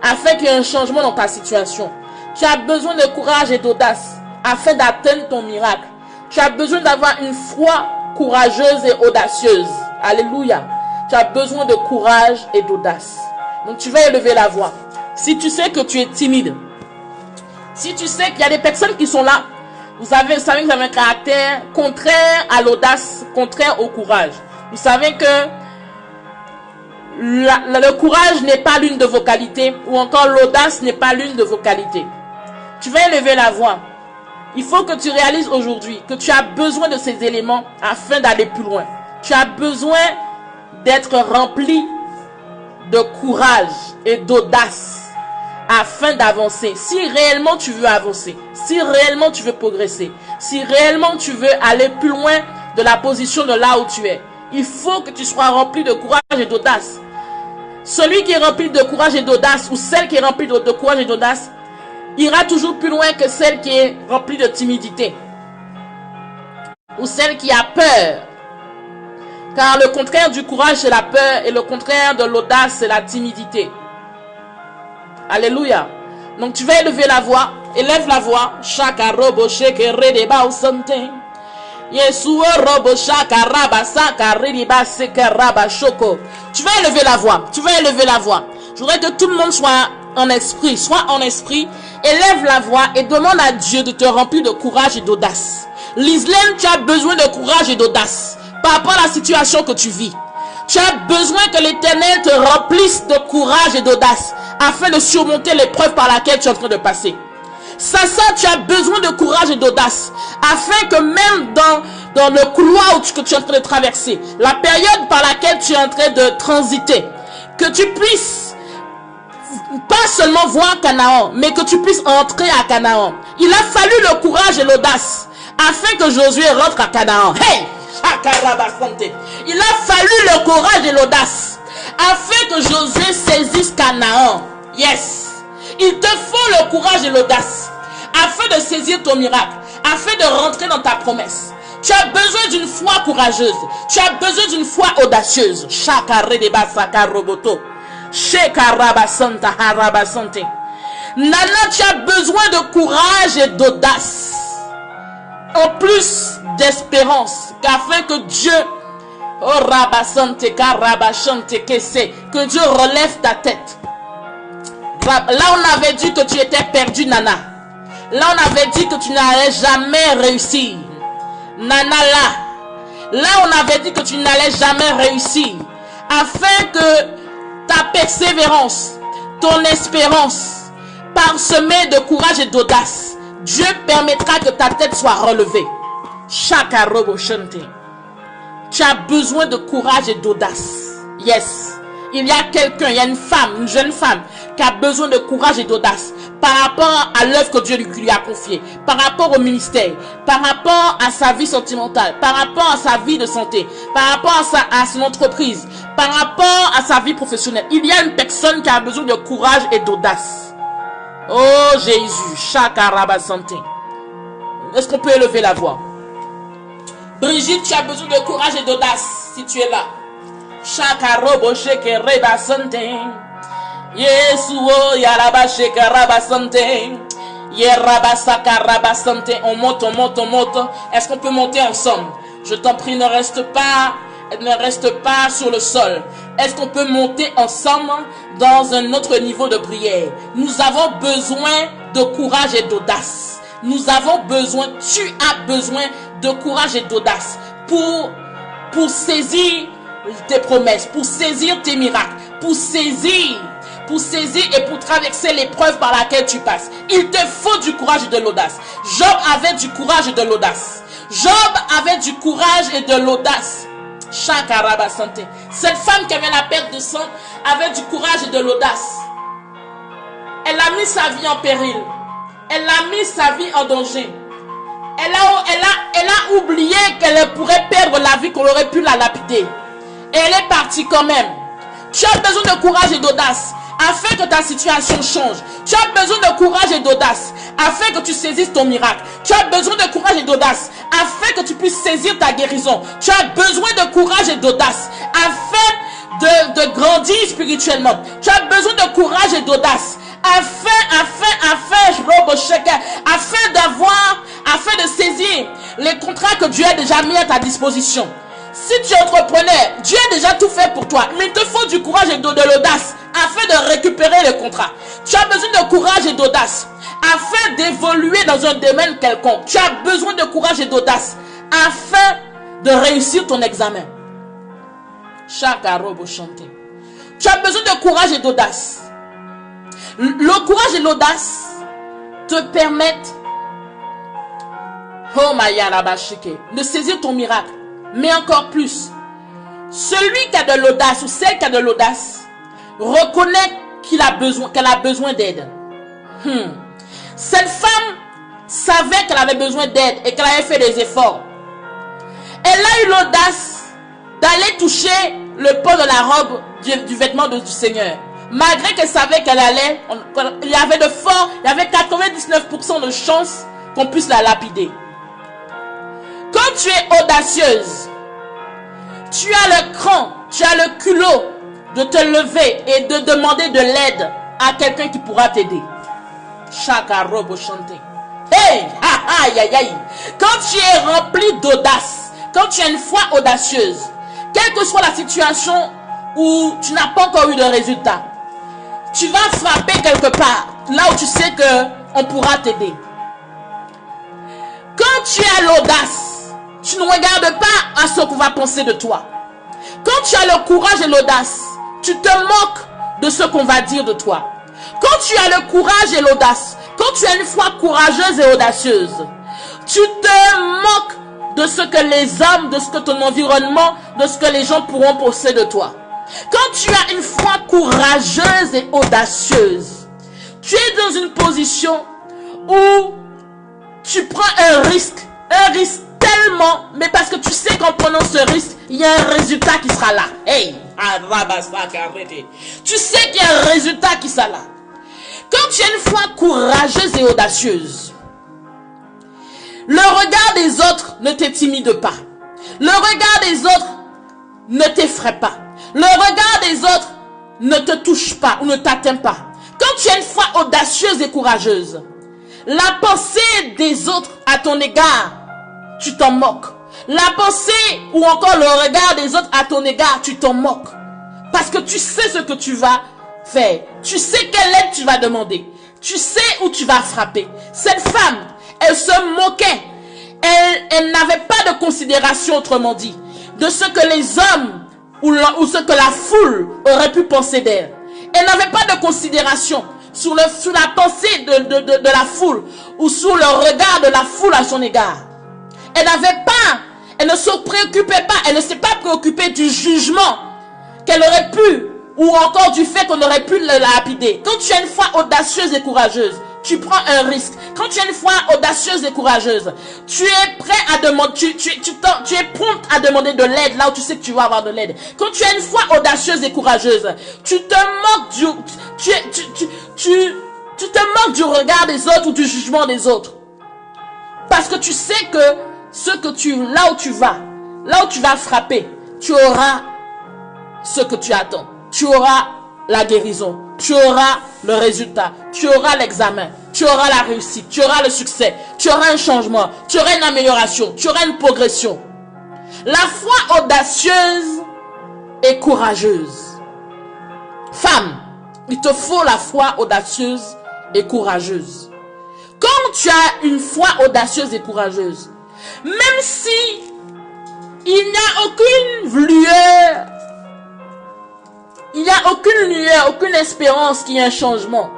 afin qu'il y ait un changement dans ta situation. Tu as besoin de courage et d'audace afin d'atteindre ton miracle. Tu as besoin d'avoir une foi courageuse et audacieuse. Alléluia. Tu as besoin de courage et d'audace. Donc tu vas élever la voix. Si tu sais que tu es timide, si tu sais qu'il y a des personnes qui sont là, vous savez que vous avez un caractère contraire à l'audace, contraire au courage. Vous savez que le courage n'est pas l'une de vos qualités, ou encore l'audace n'est pas l'une de vos qualités. Tu vas élever la voix. Il faut que tu réalises aujourd'hui que tu as besoin de ces éléments afin d'aller plus loin. Tu as besoin d'être rempli de courage et d'audace afin d'avancer. Si réellement tu veux avancer, si réellement tu veux progresser, si réellement tu veux aller plus loin de la position de là où tu es, il faut que tu sois rempli de courage et d'audace. Celui qui est rempli de courage et d'audace, ou celle qui est remplie de courage et d'audace, ira toujours plus loin que celle qui est remplie de timidité, ou celle qui a peur. Car le contraire du courage, c'est la peur, et le contraire de l'audace, c'est la timidité. Alléluia. Donc tu vas élever la voix. Élève la voix. Chaka robo sheke redeba ou something. Yesu robo shaka raba saka redeba seke raba shoko. Tu vas élever la voix. Tu vas élever la voix. Je voudrais que tout le monde soit en esprit. Sois en esprit. Élève la voix et demande à Dieu de te remplir de courage et d'audace. Lislaine, tu as besoin de courage et d'audace par rapport à la situation que tu vis. Tu as besoin que l'Éternel te remplisse de courage et d'audace afin de surmonter l'épreuve par laquelle tu es en train de passer. Sassa, tu as besoin de courage et d'audace afin que même dans le couloir que tu es en train de traverser, la période par laquelle tu es en train de transiter, que tu puisses pas seulement voir Canaan, mais que tu puisses entrer à Canaan. Il a fallu le courage et l'audace afin que Josué rentre à Canaan. Hey! Il a fallu le courage et l'audace afin que Josué saisisse Canaan. Yes. Il te faut le courage et l'audace afin de saisir ton miracle, afin de rentrer dans ta promesse. Tu as besoin d'une foi courageuse. Tu as besoin d'une foi audacieuse. Nana, tu as besoin de courage et d'audace. En plus d'espérance, afin que Dieu, que Dieu relève ta tête. Là on avait dit que tu étais perdu, Nana. Là on avait dit que tu n'allais jamais réussir. Nana, là on avait dit que tu n'allais jamais réussir. Afin que ta persévérance, ton espérance, parsemée de courage et d'audace, Dieu permettra que ta tête soit relevée. Chaka robo chante. Tu as besoin de courage et d'audace. Yes. Il y a quelqu'un, il y a une femme, une jeune femme qui a besoin de courage et d'audace par rapport à l'œuvre que Dieu lui a confiée, par rapport au ministère, par rapport à sa vie sentimentale, par rapport à sa vie de santé, par rapport à son entreprise, par rapport à sa vie professionnelle. Il y a une personne qui a besoin de courage et d'audace. Oh Jésus, Chaka Rabba Santé. Est-ce qu'on peut élever la voix? Brigitte, tu as besoin de courage et d'audace si tu es là. Chaka robo sheke reba santé. Yesuo yaraba sheke raba santé. Yeraba saka raba santé. On monte, on monte, on monte. Est-ce qu'on peut monter ensemble? Je t'en prie, ne reste pas sur le sol. Est-ce qu'on peut monter ensemble dans un autre niveau de prière? Nous avons besoin de courage et d'audace. Nous avons besoin, tu as besoin de courage et d'audace pour saisir tes promesses, pour saisir tes miracles, pour saisir et pour traverser l'épreuve par laquelle tu passes. Il te faut du courage et de l'audace. Job avait du courage et de l'audace. Job avait du courage et de l'audace. Chakaraba santé. Cette femme qui avait la perte de sang avait du courage et de l'audace. Elle a mis sa vie en péril. Elle a mis sa vie en danger. Elle a oublié qu'elle pourrait perdre la vie, qu'on aurait pu la lapider. Et elle est partie quand même. Tu as besoin de courage et d'audace afin que ta situation change. Tu as besoin de courage et d'audace afin que tu saisisses ton miracle. Tu as besoin de courage et d'audace afin que tu puisses saisir ta guérison. Tu as besoin de courage et d'audace afin de grandir spirituellement. Tu as besoin de courage et d'audace afin de saisir les contrats que Dieu a déjà mis à ta disposition. Si tu es entrepreneur, Dieu a déjà tout fait pour toi. Mais il te faut du courage et de l'audace afin de récupérer le contrat. Tu as besoin de courage et d'audace afin d'évoluer dans un domaine quelconque. Tu as besoin de courage et d'audace afin de réussir ton examen. Chaka robo chanté. Tu as besoin de courage et d'audace. Le courage et l'audace te permettent de saisir ton miracle. Mais encore plus, celui qui a de l'audace ou celle qui a de l'audace reconnaît qu'elle a besoin d'aide. Cette femme savait qu'elle avait besoin d'aide et qu'elle avait fait des efforts. Elle a eu l'audace d'aller toucher le pot de la robe du vêtement du Seigneur. Malgré qu'elle savait qu'elle allait, il y avait 99% de chances qu'on puisse la lapider. Quand tu es audacieuse, tu as le cran, tu as le culot de te lever et de demander de l'aide à quelqu'un qui pourra t'aider. Chaka robe chanté. Hey, aïe, aïe, aïe. Quand tu es rempli d'audace, quand tu as une foi audacieuse, quelle que soit la situation où tu n'as pas encore eu de résultat, tu vas frapper quelque part, là où tu sais qu'on pourra t'aider. Quand tu as l'audace, tu ne regardes pas à ce qu'on va penser de toi. Quand tu as le courage et l'audace, tu te moques de ce qu'on va dire de toi. Quand tu as le courage et l'audace, quand tu as une foi courageuse et audacieuse, tu te moques de ce que les hommes, de ce que ton environnement, de ce que les gens pourront penser de toi. Quand tu as une foi courageuse et audacieuse, tu es dans une position où tu prends un risque tellement, mais parce que tu sais qu'en prenant ce risque, il y a un résultat qui sera là. Hey, tu sais qu'il y a un résultat qui sera là. Quand tu as une foi courageuse et audacieuse, le regard des autres ne t'intimide pas. Le regard des autres ne t'effraie pas. Le regard des autres ne te touche pas ou ne t'atteint pas. Quand tu as une foi audacieuse et courageuse, la pensée des autres à ton égard, tu t'en moques. La pensée ou encore le regard des autres à ton égard, tu t'en moques. Parce que tu sais ce que tu vas faire. Tu sais quelle aide tu vas demander. Tu sais où tu vas frapper. Cette femme, elle se moquait. Elle n'avait pas de considération, autrement dit, de ce que les hommes ou ce que la foule aurait pu penser d'elle. Elle n'avait pas de considération sur la pensée de la foule ou sur le regard de la foule à son égard. Elle ne se préoccupait pas, elle ne s'est pas préoccupée du jugement qu'elle aurait pu, ou encore du fait qu'on aurait pu la lapider. Quand tu as une foi audacieuse et courageuse, tu prends un risque. Quand tu as une foi audacieuse et courageuse, tu es prêt à demander, tu es prompt à demander de l'aide là où tu sais que tu vas avoir de l'aide. Quand tu as une foi audacieuse et courageuse, tu te moques tu te moques du regard des autres ou du jugement des autres. Parce que tu sais que là où tu vas frapper, tu auras ce que tu attends. Tu auras la guérison, tu auras le résultat, tu auras l'examen, tu auras la réussite, tu auras le succès, tu auras un changement, tu auras une amélioration, tu auras une progression. La foi audacieuse et courageuse. Femme, il te faut la foi audacieuse et courageuse. Quand tu as une foi audacieuse et courageuse, même si il n'y a aucune lueur, il n'y a aucune lueur, aucune espérance qu'il y ait un changement,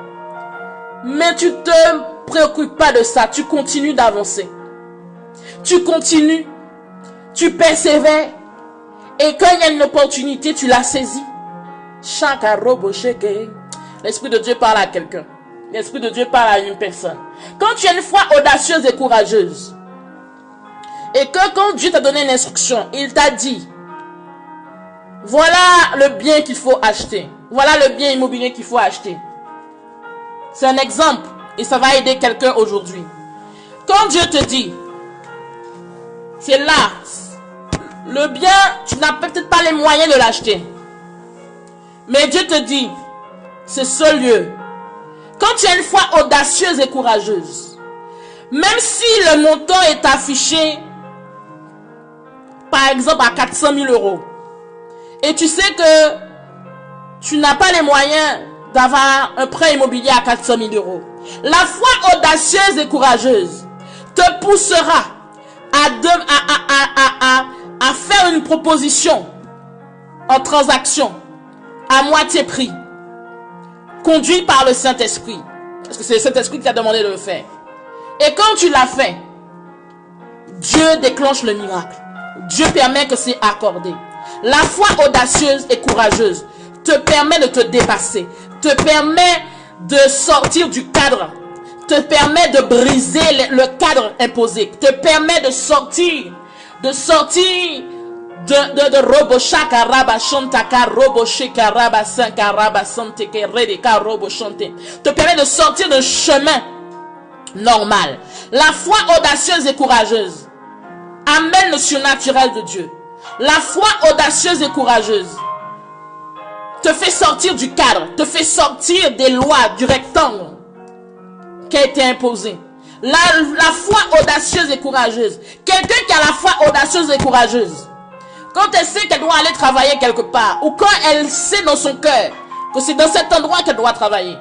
mais tu ne te préoccupes pas de ça, tu continues d'avancer. Tu continues, tu persévères, et quand il y a une opportunité, tu la saisis. L'Esprit de Dieu parle à quelqu'un. L'Esprit de Dieu parle à une personne. Quand tu as une foi audacieuse et courageuse, et que quand Dieu t'a donné une instruction, il t'a dit, voilà le bien qu'il faut acheter. Voilà le bien immobilier qu'il faut acheter. C'est un exemple et ça va aider quelqu'un aujourd'hui. Quand Dieu te dit, c'est là, le bien, tu n'as peut-être pas les moyens de l'acheter. Mais Dieu te dit, c'est ce lieu. Quand tu as une foi audacieuse et courageuse, même si le montant est affiché, par exemple à 400 000 euros, et tu sais que tu n'as pas les moyens d'avoir un prêt immobilier à 400 000 euros, la foi audacieuse et courageuse te poussera à faire une proposition en transaction à moitié prix, conduit par le Saint-Esprit, parce que c'est le Saint-Esprit qui t'a demandé de le faire. Et quand tu l'as fait, Dieu déclenche le miracle. Dieu permet que c'est accordé. La foi audacieuse et courageuse te permet de te dépasser, te permet de sortir du cadre, te permet de briser le cadre imposé, te permet de sortir de robo shaka raba shantaka robo shaka raba sanka raba sante ke redeka robo chante, te permet de sortir d'un chemin normal. La foi audacieuse et courageuse amène le surnaturel de Dieu. La foi audacieuse et courageuse te fait sortir du cadre, te fait sortir des lois, du rectangle qui a été imposé. La foi audacieuse et courageuse. Quelqu'un qui a la foi audacieuse et courageuse, quand elle sait qu'elle doit aller travailler quelque part, ou quand elle sait dans son cœur que c'est dans cet endroit qu'elle doit travailler,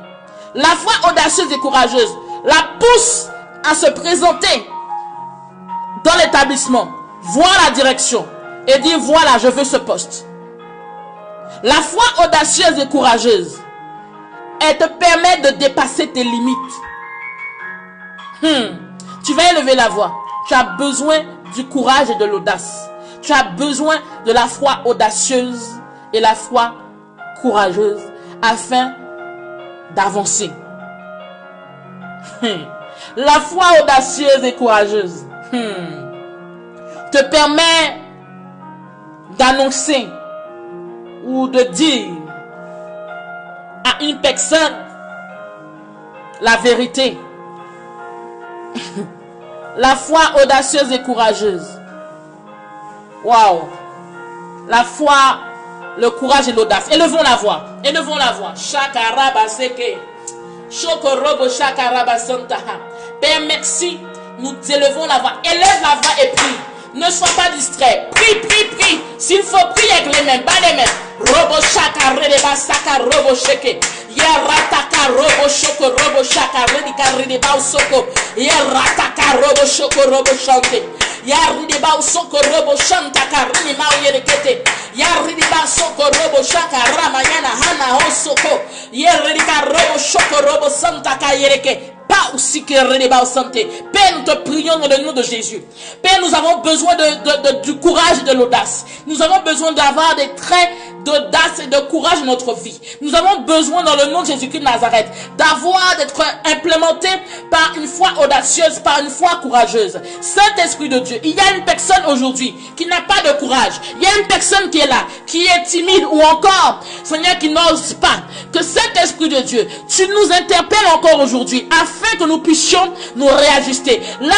la foi audacieuse et courageuse la pousse à se présenter dans l'établissement, voir la direction et dire voilà, je veux ce poste. La foi audacieuse et courageuse, elle te permet de dépasser tes limites. Tu vas élever la voix. Tu as besoin du courage et de l'audace. Tu as besoin de la foi audacieuse et la foi courageuse afin d'avancer. La foi audacieuse et courageuse te permet d'annoncer ou de dire à une personne la vérité. La foi audacieuse et courageuse. Waouh. La foi, le courage et l'audace. Élevons la voix. Élevons la voix. Shakaraba seke. Shokorobo shakaraba santaha. Père, merci. Nous élevons la voix. Élève la voix et prie. Ne sois pas distrait. Prie, prie, prie. S'il faut prier avec les mains, bas les mains. Robo shaka redeba saka robo sheke. Ya rataka robo shoko robo shaka redika redeba soko. Ya rataka robo shoko robo chante. Ya redeba soko robo chanta karini ma yerekete. Ya redeba soko robo shaka ramayana hana osoko. Ya redika robo shoko robo santa ka yereke. Pas aussi que Reneba santé. Père, nous te prions dans le nom de Jésus. Père, nous avons besoin du courage et de l'audace. Nous avons besoin d'avoir des traits d'audace et de courage dans notre vie. Nous avons besoin dans le nom de Jésus-Christ de Nazareth d'être implémenté par une foi audacieuse, par une foi courageuse. Saint-Esprit de Dieu, il y a une personne aujourd'hui qui n'a pas de courage. Il y a une personne qui est là, qui est timide ou encore, Seigneur, qui n'ose pas. Que Saint-Esprit de Dieu, tu nous interpelles encore aujourd'hui afin que nous puissions nous réajuster. Là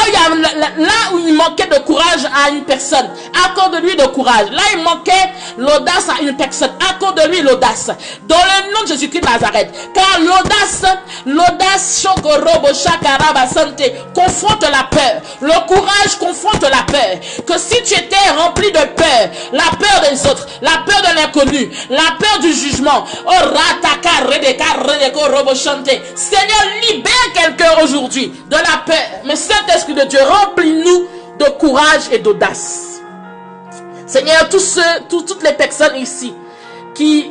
où il manquait de courage à une personne, accorde-lui de courage. Là il manquait l'audace à une personne, accorde-lui l'audace. Dans le nom de Jésus-Christ de Nazareth. Car l'audace, Shokorobo Shakaraba Santé, confronte la peur. Le courage confronte la peur. Que si tu étais rempli de peur, la peur des autres, la peur de l'inconnu, la peur du jugement, oh Rataka Redeka Redeko Robo Chanté, Seigneur, libère quelqu'un aujourd'hui de la peur. Mais Saint-Esprit de Dieu, remplis-nous de courage et d'audace. Seigneur, toutes les personnes ici qui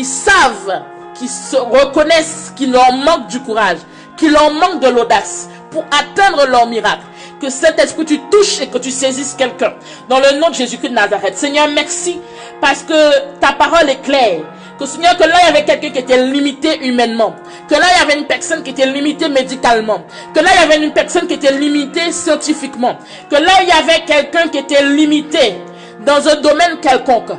savent, qui se reconnaissent qu'il leur manque du courage, qu'il leur manque de l'audace pour atteindre leur miracle. Que Saint-Esprit, tu touches et que tu saisisses quelqu'un. Dans le nom de Jésus-Christ de Nazareth. Seigneur, merci parce que ta parole est claire. Que Seigneur, que là il y avait quelqu'un qui était limité humainement. Que là il y avait une personne qui était limitée médicalement. Que là il y avait une personne qui était limitée scientifiquement. Que là il y avait quelqu'un qui était limité dans un domaine quelconque.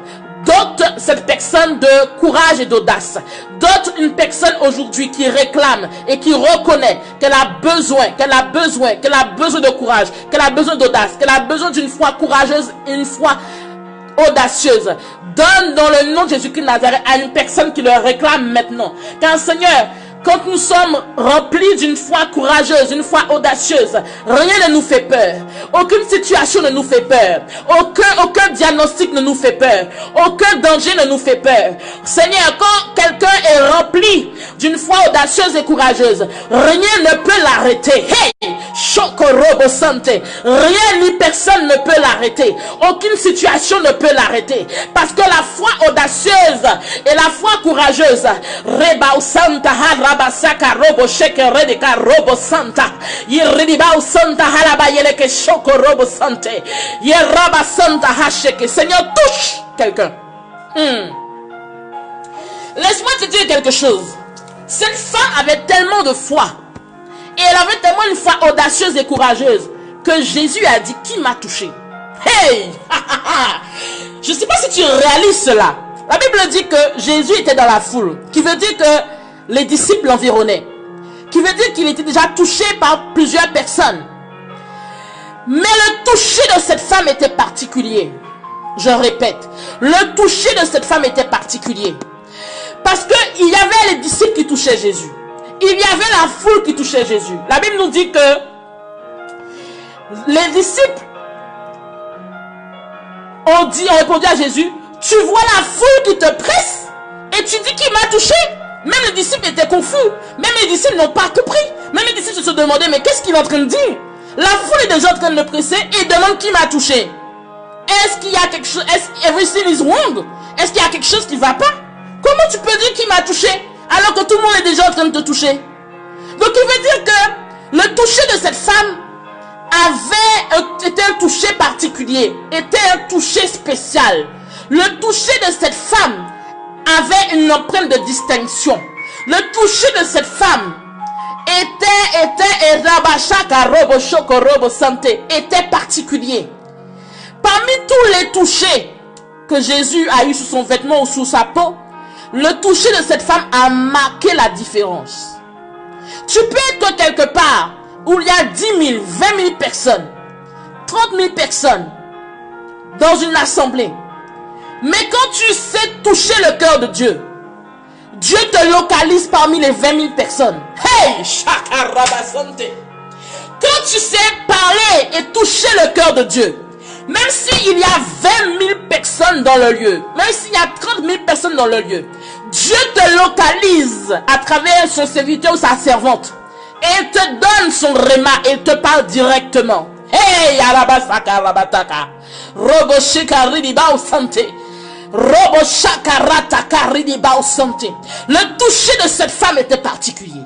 D'autres, cette personne de courage et d'audace. D'autres, une personne aujourd'hui qui réclame et qui reconnaît qu'elle a besoin de courage, qu'elle a besoin d'audace, qu'elle a besoin d'une foi courageuse et une foi audacieuse. Donne dans le nom de Jésus-Christ de Nazareth à une personne qui le réclame maintenant. Car Seigneur, quand nous sommes remplis d'une foi courageuse, d'une foi audacieuse, rien ne nous fait peur. Aucune situation ne nous fait peur. Aucun diagnostic ne nous fait peur. Aucun danger ne nous fait peur. Seigneur, quand quelqu'un est rempli d'une foi audacieuse et courageuse, rien ne peut l'arrêter. Hey! Shokorobo santé. Rien ni personne ne peut l'arrêter. Aucune situation ne peut l'arrêter. Parce que la foi audacieuse et la foi courageuse, Reba Santa Harabasaka Robo Shekere de Robo Santa, Yeriba Santa Halabayele que Shokorobo Santé, Yeraba Santa Hasheke. Seigneur, touche quelqu'un. Laisse-moi te dire quelque chose. Cette femme avait tellement de foi. Et elle avait tellement une foi audacieuse et courageuse que Jésus a dit, qui m'a touché? Hey! Je ne sais pas si tu réalises cela. La Bible dit que Jésus était dans la foule, qui veut dire que les disciples l'environnaient, qui veut dire qu'il était déjà touché par plusieurs personnes. Mais le toucher de cette femme était particulier. Je répète, le toucher de cette femme était particulier. Parce qu'il y avait les disciples qui touchaient Jésus. Il y avait la foule qui touchait Jésus. La Bible nous dit que les disciples ont répondu à Jésus, tu vois la foule qui te presse et tu dis qui m'a touché? Même les disciples étaient confus. Même les disciples n'ont pas compris. Même les disciples se demandaient, mais qu'est-ce qu'il est en train de dire? La foule est déjà en train de le presser et il demande qui m'a touché. Est-ce qu'il y a quelque chose? Est-ce everything is wrong? Est-ce qu'il y a quelque chose qui ne va pas? Comment tu peux dire qui m'a touché alors que tout le monde est déjà en train de te toucher? Donc il veut dire que le toucher de cette femme était un toucher particulier, était un toucher spécial. Le toucher de cette femme avait une empreinte de distinction. Le toucher de cette femme était particulier. Parmi tous les touchés que Jésus a eu sur son vêtement ou sur sa peau, le toucher de cette femme a marqué la différence. Tu peux être quelque part où il y a 10 000, 20 000 personnes, 30 000 personnes dans une assemblée. Mais quand tu sais toucher le cœur de Dieu, Dieu te localise parmi les 20 000 personnes. Hey, Shakarabasante. Quand tu sais parler et toucher le cœur de Dieu, même s'il y a 20 000 personnes dans le lieu, même s'il y a 30 000 personnes dans le lieu, Dieu te localise à travers son serviteur ou sa servante. Et il te donne son réma et il te parle directement. Hey, Arabasakarabataka. Robo Shikaridibao Santé. Robo Shakarataka Ridibao Santé. Le toucher de cette femme était particulier.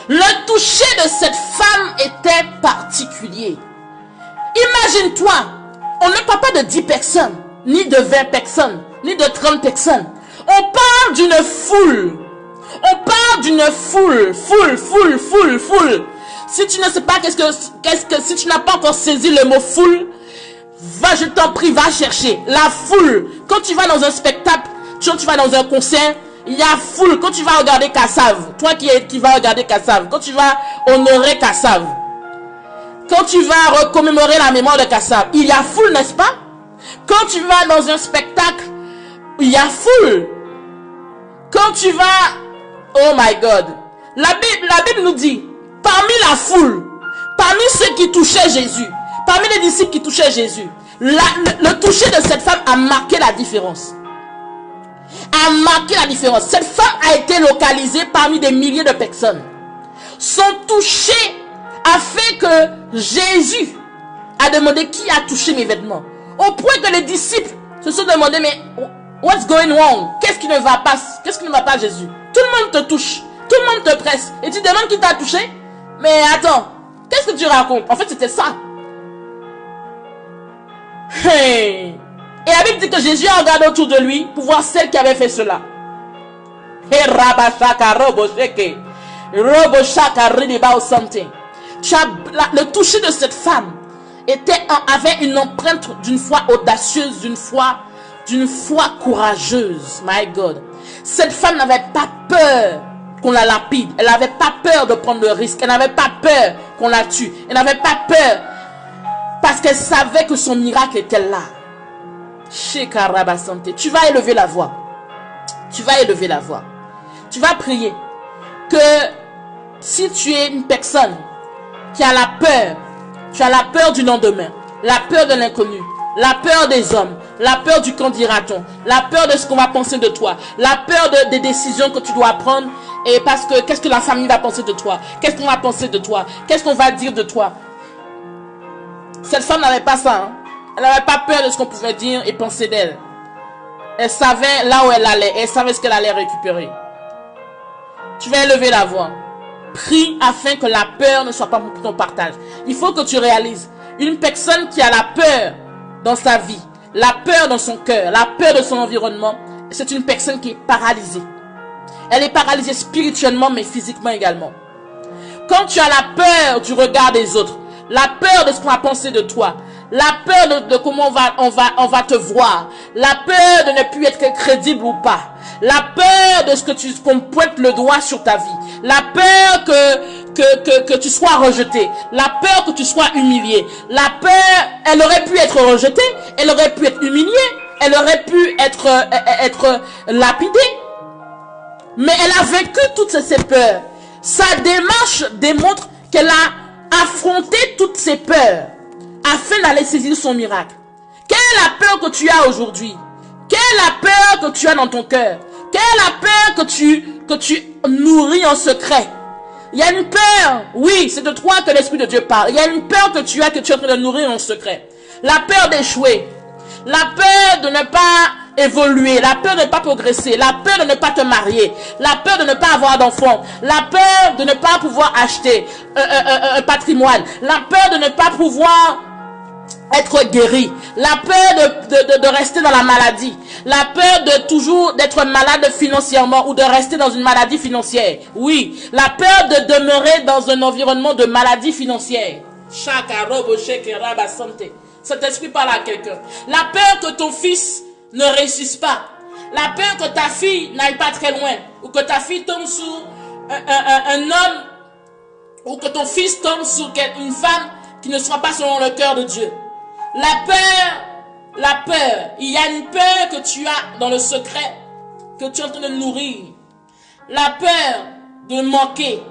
Le toucher de cette femme était particulier. Imagine-toi, on ne parle pas de 10 personnes, ni de 20 personnes, ni de 30 personnes. On parle d'une foule. On parle d'une foule. Si tu ne sais pas si tu n'as pas encore saisi le mot foule, va, je t'en prie, va chercher. La foule. Quand tu vas dans un spectacle, quand tu vas dans un concert, il y a foule. Quand tu vas regarder Kassav, toi qui vas regarder Kassav, quand tu vas honorer Kassav, quand tu vas commémorer la mémoire de Kassav, il y a foule, n'est-ce pas? Quand tu vas dans un spectacle, il y a foule. Quand tu vas, oh my God, la Bible nous dit, parmi la foule, parmi ceux qui touchaient Jésus, parmi les disciples qui touchaient Jésus, le toucher de cette femme a marqué la différence. A marqué la différence. Cette femme a été localisée parmi des milliers de personnes. Son toucher a fait que Jésus a demandé qui a touché mes vêtements. Au point que les disciples se sont demandé, mais what's going wrong? Qu'est-ce qui ne va pas? Qu'est-ce qui ne va pas, Jésus? Tout le monde te touche. Tout le monde te presse. Et tu demandes qui t'a touché? Mais attends, qu'est-ce que tu racontes? En fait, c'était ça. Hey. Et la Bible dit que Jésus a regardé autour de lui pour voir celle qui avait fait cela. Le toucher de cette femme avait une empreinte d'une foi audacieuse, d'une foi courageuse. My God. Cette femme n'avait pas peur qu'on la lapide. Elle n'avait pas peur de prendre le risque. Elle n'avait pas peur qu'on la tue. Elle n'avait pas peur parce qu'elle savait que son miracle était là. Tu vas élever la voix. Tu vas élever la voix. Tu vas prier que si tu es une personne qui a la peur, tu as la peur du lendemain, la peur de l'inconnu, la peur des hommes, la peur du qu'en dira-t-on, la peur de ce qu'on va penser de toi, la peur des décisions que tu dois prendre, et parce que qu'est-ce que la famille va penser de toi, qu'est-ce qu'on va penser de toi, qu'est-ce qu'on va dire de toi. Cette femme n'avait pas ça, hein? Elle n'avait pas peur de ce qu'on pouvait dire et penser d'elle. Elle savait là où elle allait, elle savait ce qu'elle allait récupérer. Tu vas élever la voix. Prie afin que la peur ne soit pas pour ton partage. Il faut que tu réalises, une personne qui a la peur dans sa vie, la peur dans son cœur, la peur de son environnement, c'est une personne qui est paralysée. Elle est paralysée spirituellement, mais physiquement également. Quand tu as la peur du regard des autres, la peur de ce qu'on va penser de toi, la peur de comment on va te voir, la peur de ne plus être crédible ou pas, la peur de ce que qu'on pointe le doigt sur ta vie, la peur que tu sois rejeté, la peur que tu sois humilié, la peur, elle aurait pu être rejetée, elle aurait pu être humiliée, elle aurait pu être lapidée, mais elle a vaincu toutes ces peurs. Sa démarche démontre qu'elle a affronté toutes ces peurs afin d'aller saisir son miracle. Quelle est la peur que tu as aujourd'hui? Quelle est la peur que tu as dans ton cœur? Quelle est la peur que tu nourris en secret? Il y a une peur, oui, c'est de toi que l'Esprit de Dieu parle. Il y a une peur que tu es en train de nourrir en secret. La peur d'échouer, la peur de ne pas évoluer, la peur de ne pas progresser, la peur de ne pas te marier, la peur de ne pas avoir d'enfants, la peur de ne pas pouvoir acheter un patrimoine, la peur de ne pas pouvoir être guéri, la peur de rester dans la maladie, la peur de toujours d'être malade financièrement ou de rester dans une maladie financière. Oui, la peur de demeurer dans un environnement de maladie financière. Cet esprit parle à quelqu'un. La peur que ton fils ne réussisse pas. La peur que ta fille n'aille pas très loin. Ou que ta fille tombe sur un homme. Ou que ton fils tombe sur une femme qui ne soit pas selon le cœur de Dieu. La peur. Il y a une peur que tu as dans le secret. Que tu es en train de nourrir. La peur de manquer.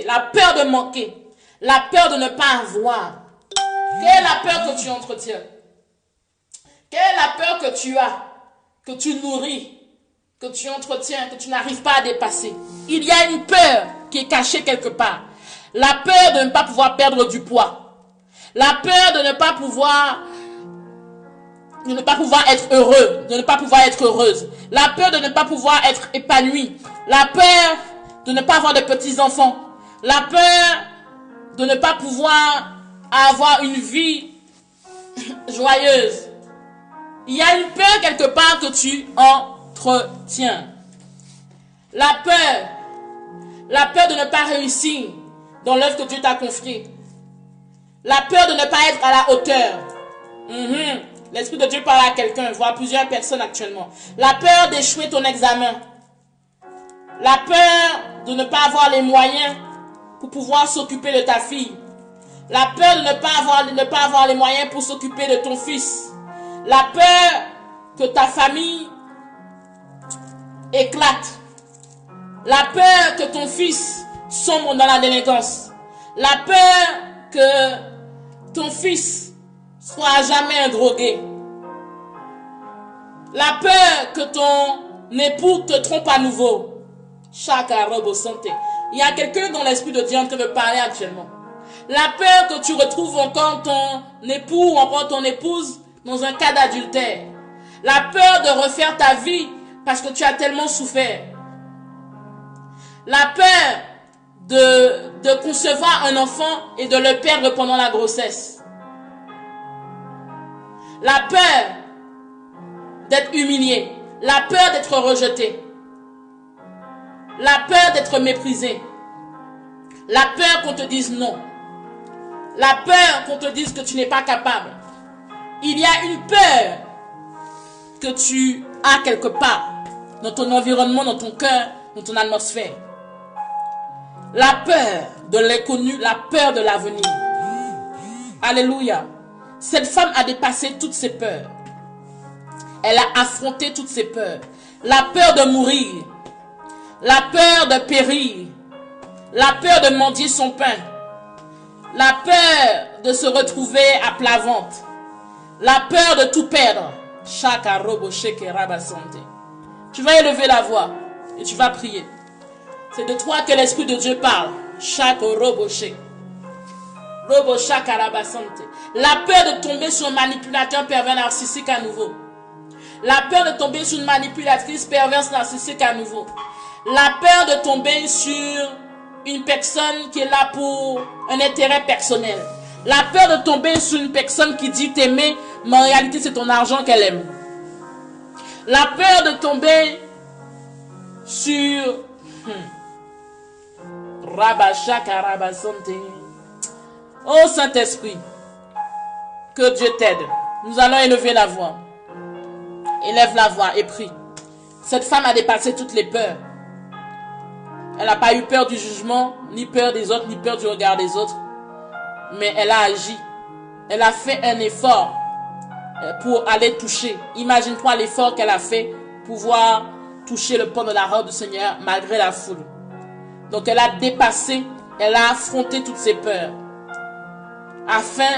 La peur de manquer. La peur de ne pas avoir. Quelle est la peur que tu entretiens? Quelle est la peur que tu as? Que tu nourris? Que tu entretiens? Que tu n'arrives pas à dépasser? Il y a une peur qui est cachée quelque part. La peur de ne pas pouvoir perdre du poids. La peur de ne pas pouvoir être heureux. De ne pas pouvoir être heureuse. La peur de ne pas pouvoir être épanouie. La peur de ne pas avoir de petits-enfants. La peur de ne pas pouvoir avoir une vie joyeuse. Il y a une peur quelque part que tu entretiens. La peur de ne pas réussir dans l'œuvre que Dieu t'a confiée. La peur de ne pas être à la hauteur. L'Esprit de Dieu parle à quelqu'un, voire plusieurs personnes actuellement. La peur d'échouer ton examen. La peur de ne pas avoir les moyens pour pouvoir s'occuper de ta fille. La peur de ne pas avoir les moyens pour s'occuper de ton fils. La peur que ta famille éclate. La peur que ton fils sombre dans la délinquance. La peur que ton fils soit à jamais un drogué. La peur que ton époux te trompe à nouveau. Chaka robo santé. Il y a quelqu'un dont l'Esprit de Dieu est en train de parler actuellement. La peur que tu retrouves encore ton époux ou encore ton épouse dans un cas d'adultère. La peur de refaire ta vie parce que tu as tellement souffert. La peur de concevoir un enfant et de le perdre pendant la grossesse. La peur d'être humilié. La peur d'être rejeté. La peur d'être méprisé. La peur qu'on te dise non. La peur qu'on te dise que tu n'es pas capable. Il y a une peur que tu as quelque part dans ton environnement, dans ton cœur, dans ton atmosphère. La peur de l'inconnu, la peur de l'avenir. Alléluia. Cette femme a dépassé toutes ses peurs. Elle a affronté toutes ses peurs. La peur de mourir. La peur de périr. La peur de mendier son pain. La peur de se retrouver à plat ventre. La peur de tout perdre. Chaka robo sheke rabasante. Tu vas élever la voix et tu vas prier. C'est de toi que l'Esprit de Dieu parle. Chaka robo sheke. Robo shaka rabasante. La peur de tomber sur un manipulateur pervers narcissique à nouveau. La peur de tomber sur une manipulatrice perverse narcissique à nouveau. La peur de tomber sur une personne qui est là pour un intérêt personnel. La peur de tomber sur une personne qui dit t'aimer, mais en réalité c'est ton argent qu'elle aime. La peur de tomber sur Rabashaka Rabasante. Oh Saint-Esprit, que Dieu t'aide. Nous allons élever la voix. Élève la voix et prie. Cette femme a dépassé toutes les peurs. Elle n'a pas eu peur du jugement, ni peur des autres, ni peur du regard des autres. Mais elle a agi. Elle a fait un effort pour aller toucher. Imagine-toi l'effort qu'elle a fait pour pouvoir toucher le pan de la robe du Seigneur malgré la foule. Donc elle a dépassé, elle a affronté toutes ses peurs afin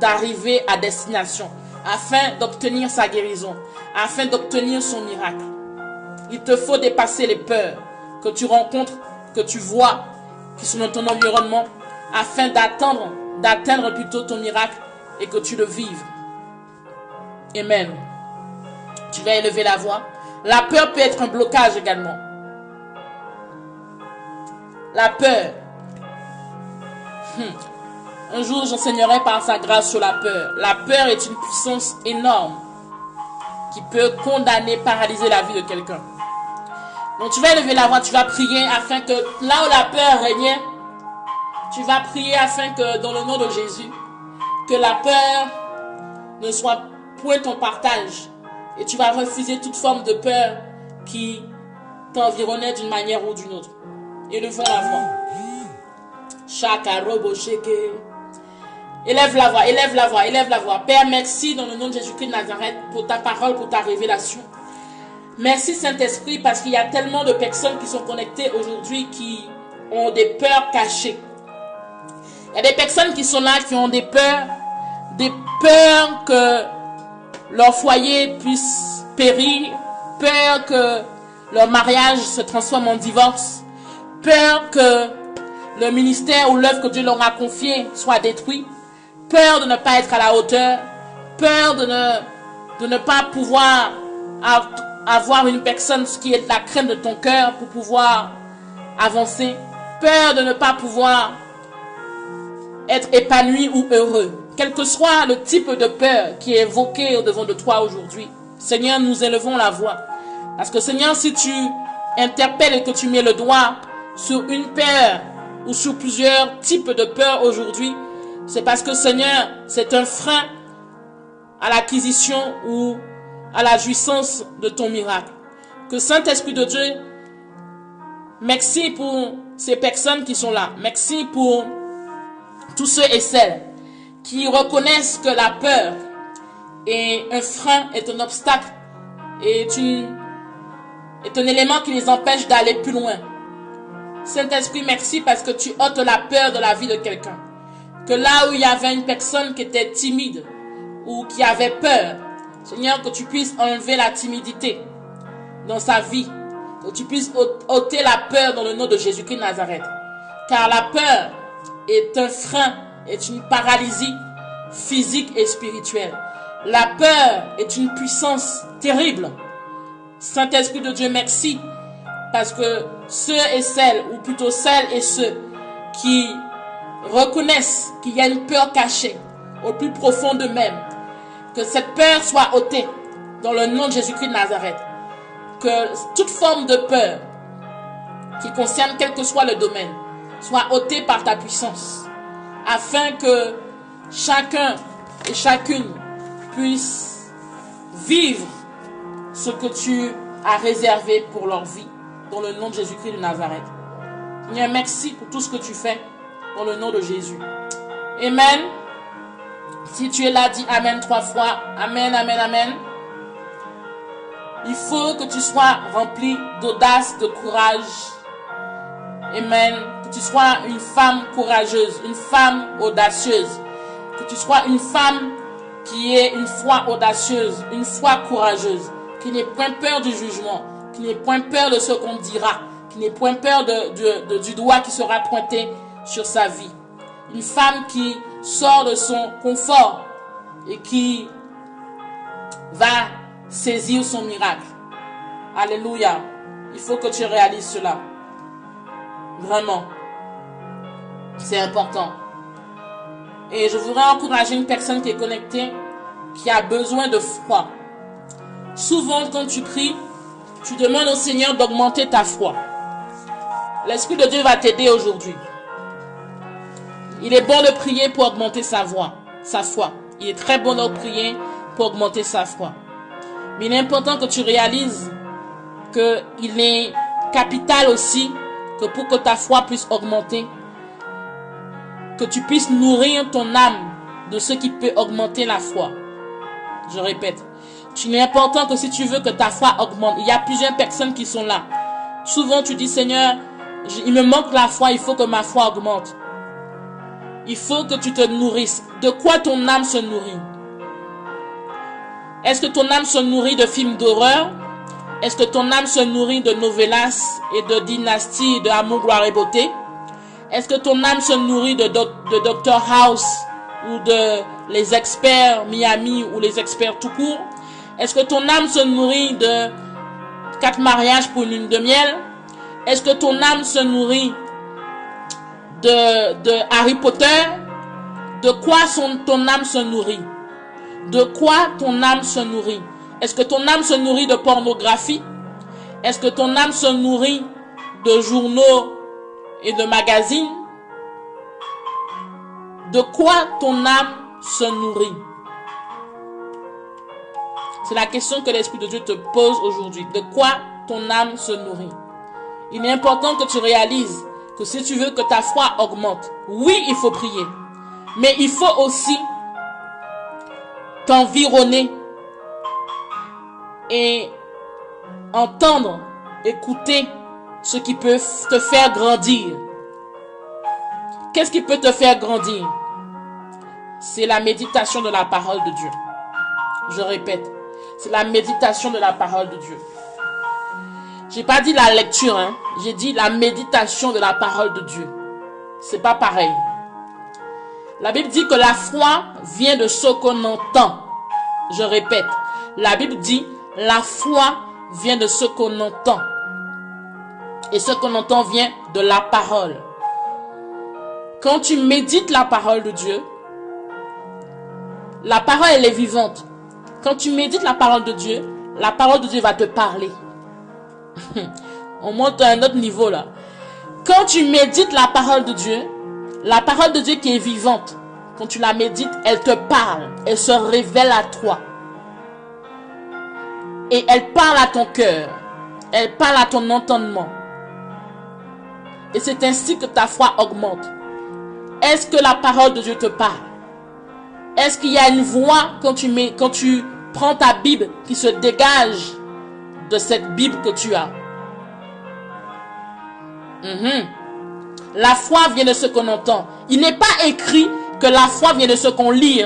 d'arriver à destination, afin d'obtenir sa guérison, afin d'obtenir son miracle. Il te faut dépasser les peurs que tu rencontres, que tu vois, qui sont dans ton environnement, afin d'atteindre plutôt ton miracle et que tu le vives. Amen. Tu vas élever la voix. La peur peut être un blocage également. La peur. Un jour, j'enseignerai par sa grâce sur la peur. La peur est une puissance énorme qui peut condamner, paralyser la vie de quelqu'un. Donc tu vas élever la voix, tu vas prier afin que là où la peur régnait, tu vas prier afin que dans le nom de Jésus, que la peur ne soit point ton partage. Et tu vas refuser toute forme de peur qui t'environnait d'une manière ou d'une autre. Élevons la voix. Chaka robo sheke. Élève la voix, élève la voix, élève la voix. Père, merci dans le nom de Jésus-Christ de Nazareth pour ta parole, pour ta révélation. Merci Saint-Esprit parce qu'il y a tellement de personnes qui sont connectées aujourd'hui qui ont des peurs cachées. Il y a des personnes qui sont là, qui ont des peurs que leur foyer puisse périr, peur que leur mariage se transforme en divorce, peur que le ministère ou l'œuvre que Dieu leur a confiée soit détruit, peur de ne pas être à la hauteur, peur de ne pas pouvoir avoir une personne qui est la crème de ton cœur pour pouvoir avancer, peur de ne pas pouvoir être épanoui ou heureux. Quel que soit le type de peur qui est évoqué au-devant de toi aujourd'hui, Seigneur, nous élevons la voix. Parce que Seigneur, si tu interpelles et que tu mets le doigt sur une peur ou sur plusieurs types de peur aujourd'hui, c'est parce que Seigneur, c'est un frein à l'acquisition ou à la jouissance de ton miracle. Que Saint-Esprit de Dieu, merci pour ces personnes qui sont là. Merci pour tous ceux et celles qui reconnaissent que la peur est un frein, est un obstacle, est un élément qui les empêche d'aller plus loin. Saint-Esprit, merci parce que tu ôtes la peur de la vie de quelqu'un. Que là où il y avait une personne qui était timide ou qui avait peur, Seigneur, que tu puisses enlever la timidité dans sa vie. Que tu puisses ôter la peur dans le nom de Jésus-Christ de Nazareth. Car la peur est un frein, est une paralysie physique et spirituelle. La peur est une puissance terrible. Saint-Esprit de Dieu, merci. Parce que ceux et celles, ou plutôt celles et ceux qui reconnaissent qu'il y a une peur cachée au plus profond d'eux-mêmes, que cette peur soit ôtée dans le nom de Jésus-Christ de Nazareth. Que toute forme de peur qui concerne quel que soit le domaine soit ôtée par ta puissance, afin que chacun et chacune puisse vivre ce que tu as réservé pour leur vie, dans le nom de Jésus-Christ de Nazareth. Seigneur, merci pour tout ce que tu fais, dans le nom de Jésus. Amen. Si tu es là, dis Amen 3 fois. Amen, Amen, Amen. Il faut que tu sois rempli d'audace, de courage. Amen. Que tu sois une femme courageuse, une femme audacieuse. Que tu sois une femme qui ait une foi audacieuse, une foi courageuse. Qui n'ait point peur du jugement, qui n'ait point peur de ce qu'on dira, qui n'ait point peur du doigt qui sera pointé sur sa vie. Une femme qui sort de son confort et qui va saisir son miracle. Alléluia. Il faut que tu réalises cela. Vraiment. C'est important. Et je voudrais encourager une personne qui est connectée, qui a besoin de foi. Souvent, quand tu pries, tu demandes au Seigneur d'augmenter ta foi. L'Esprit de Dieu va t'aider aujourd'hui. Il est bon de prier pour augmenter sa foi. Il est très bon de prier pour augmenter sa foi. Mais il est important que tu réalises qu'il est capital aussi que pour que ta foi puisse augmenter, que tu puisses nourrir ton âme de ce qui peut augmenter la foi. Je répète, il est important que si tu veux que ta foi augmente, il y a plusieurs personnes qui sont là. Souvent tu dis, Seigneur, il me manque la foi, il faut que ma foi augmente. Il faut que tu te nourrisses. De quoi ton âme se nourrit? Est-ce que ton âme se nourrit de films d'horreur? Est-ce que ton âme se nourrit de novellas et de dynasties, de amour, gloire et beauté? Est-ce que ton âme se nourrit de Dr House ou de les experts Miami ou les experts tout court? Est-ce que ton âme se nourrit de 4 mariages pour une lune de miel? Est-ce que ton âme se nourrit de Harry Potter? De quoi ton âme se nourrit? De quoi ton âme se nourrit? Est-ce que ton âme se nourrit de pornographie? Est-ce que ton âme se nourrit de journaux et de magazines? De quoi ton âme se nourrit? C'est la question que l'Esprit de Dieu te pose aujourd'hui. De quoi ton âme se nourrit? Il est important que tu réalises que si tu veux que ta foi augmente, oui, il faut prier. Mais il faut aussi t'environner et entendre, écouter ce qui peut te faire grandir. Qu'est-ce qui peut te faire grandir? C'est la méditation de la parole de Dieu. Je répète, c'est la méditation de la parole de Dieu. J'ai pas dit la lecture, hein. J'ai dit la méditation de la parole de Dieu. C'est pas pareil. La Bible dit que la foi vient de ce qu'on entend. Je répète, la Bible dit la foi vient de ce qu'on entend. Et ce qu'on entend vient de la parole. Quand tu médites la parole de Dieu, la parole elle est vivante. Quand tu médites la parole de Dieu va te parler. On monte à un autre niveau là. Quand tu médites la parole de Dieu qui est vivante, quand tu la médites, elle te parle, elle se révèle à toi. Et elle parle à ton cœur, elle parle à ton entendement. Et c'est ainsi que ta foi augmente. Est-ce que la parole de Dieu te parle? Est-ce qu'il y a une voix quand tu prends ta Bible qui se dégage de cette Bible que tu as? La foi vient de ce qu'on entend. Il n'est pas écrit que la foi vient de ce qu'on lit.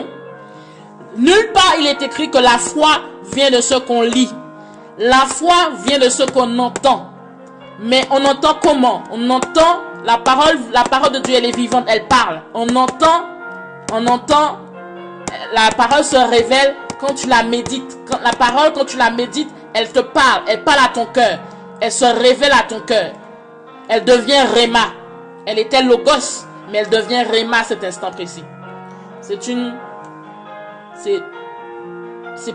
Nulle part il est écrit que la foi vient de ce qu'on lit. La foi vient de ce qu'on entend. Mais on entend comment? On entend la parole de Dieu, elle est vivante, elle parle. On entend, la parole se révèle quand tu la médites. Quand tu la médites, elle te parle, elle parle à ton cœur. Elle se révèle à ton cœur. Elle devient Réma. Elle était Logos, mais elle devient Réma à cet instant précis. C'est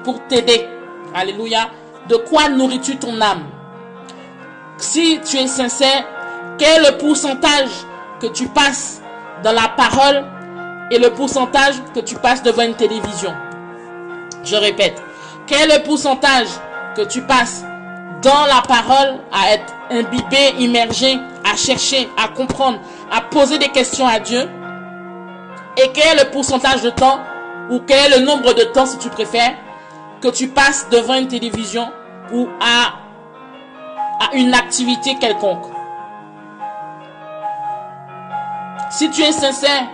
pour t'aider. Alléluia. De quoi nourris-tu ton âme? Si tu es sincère, quel est le pourcentage que tu passes dans la parole et le pourcentage que tu passes devant une télévision? Je répète, quel est le pourcentage que tu passes dans la parole à être imbibé, immergé, à chercher, à comprendre, à poser des questions à Dieu? Et quel est le pourcentage de temps, ou quel est le nombre de temps, si tu préfères, que tu passes devant une télévision ou à une activité quelconque? Si tu es sincère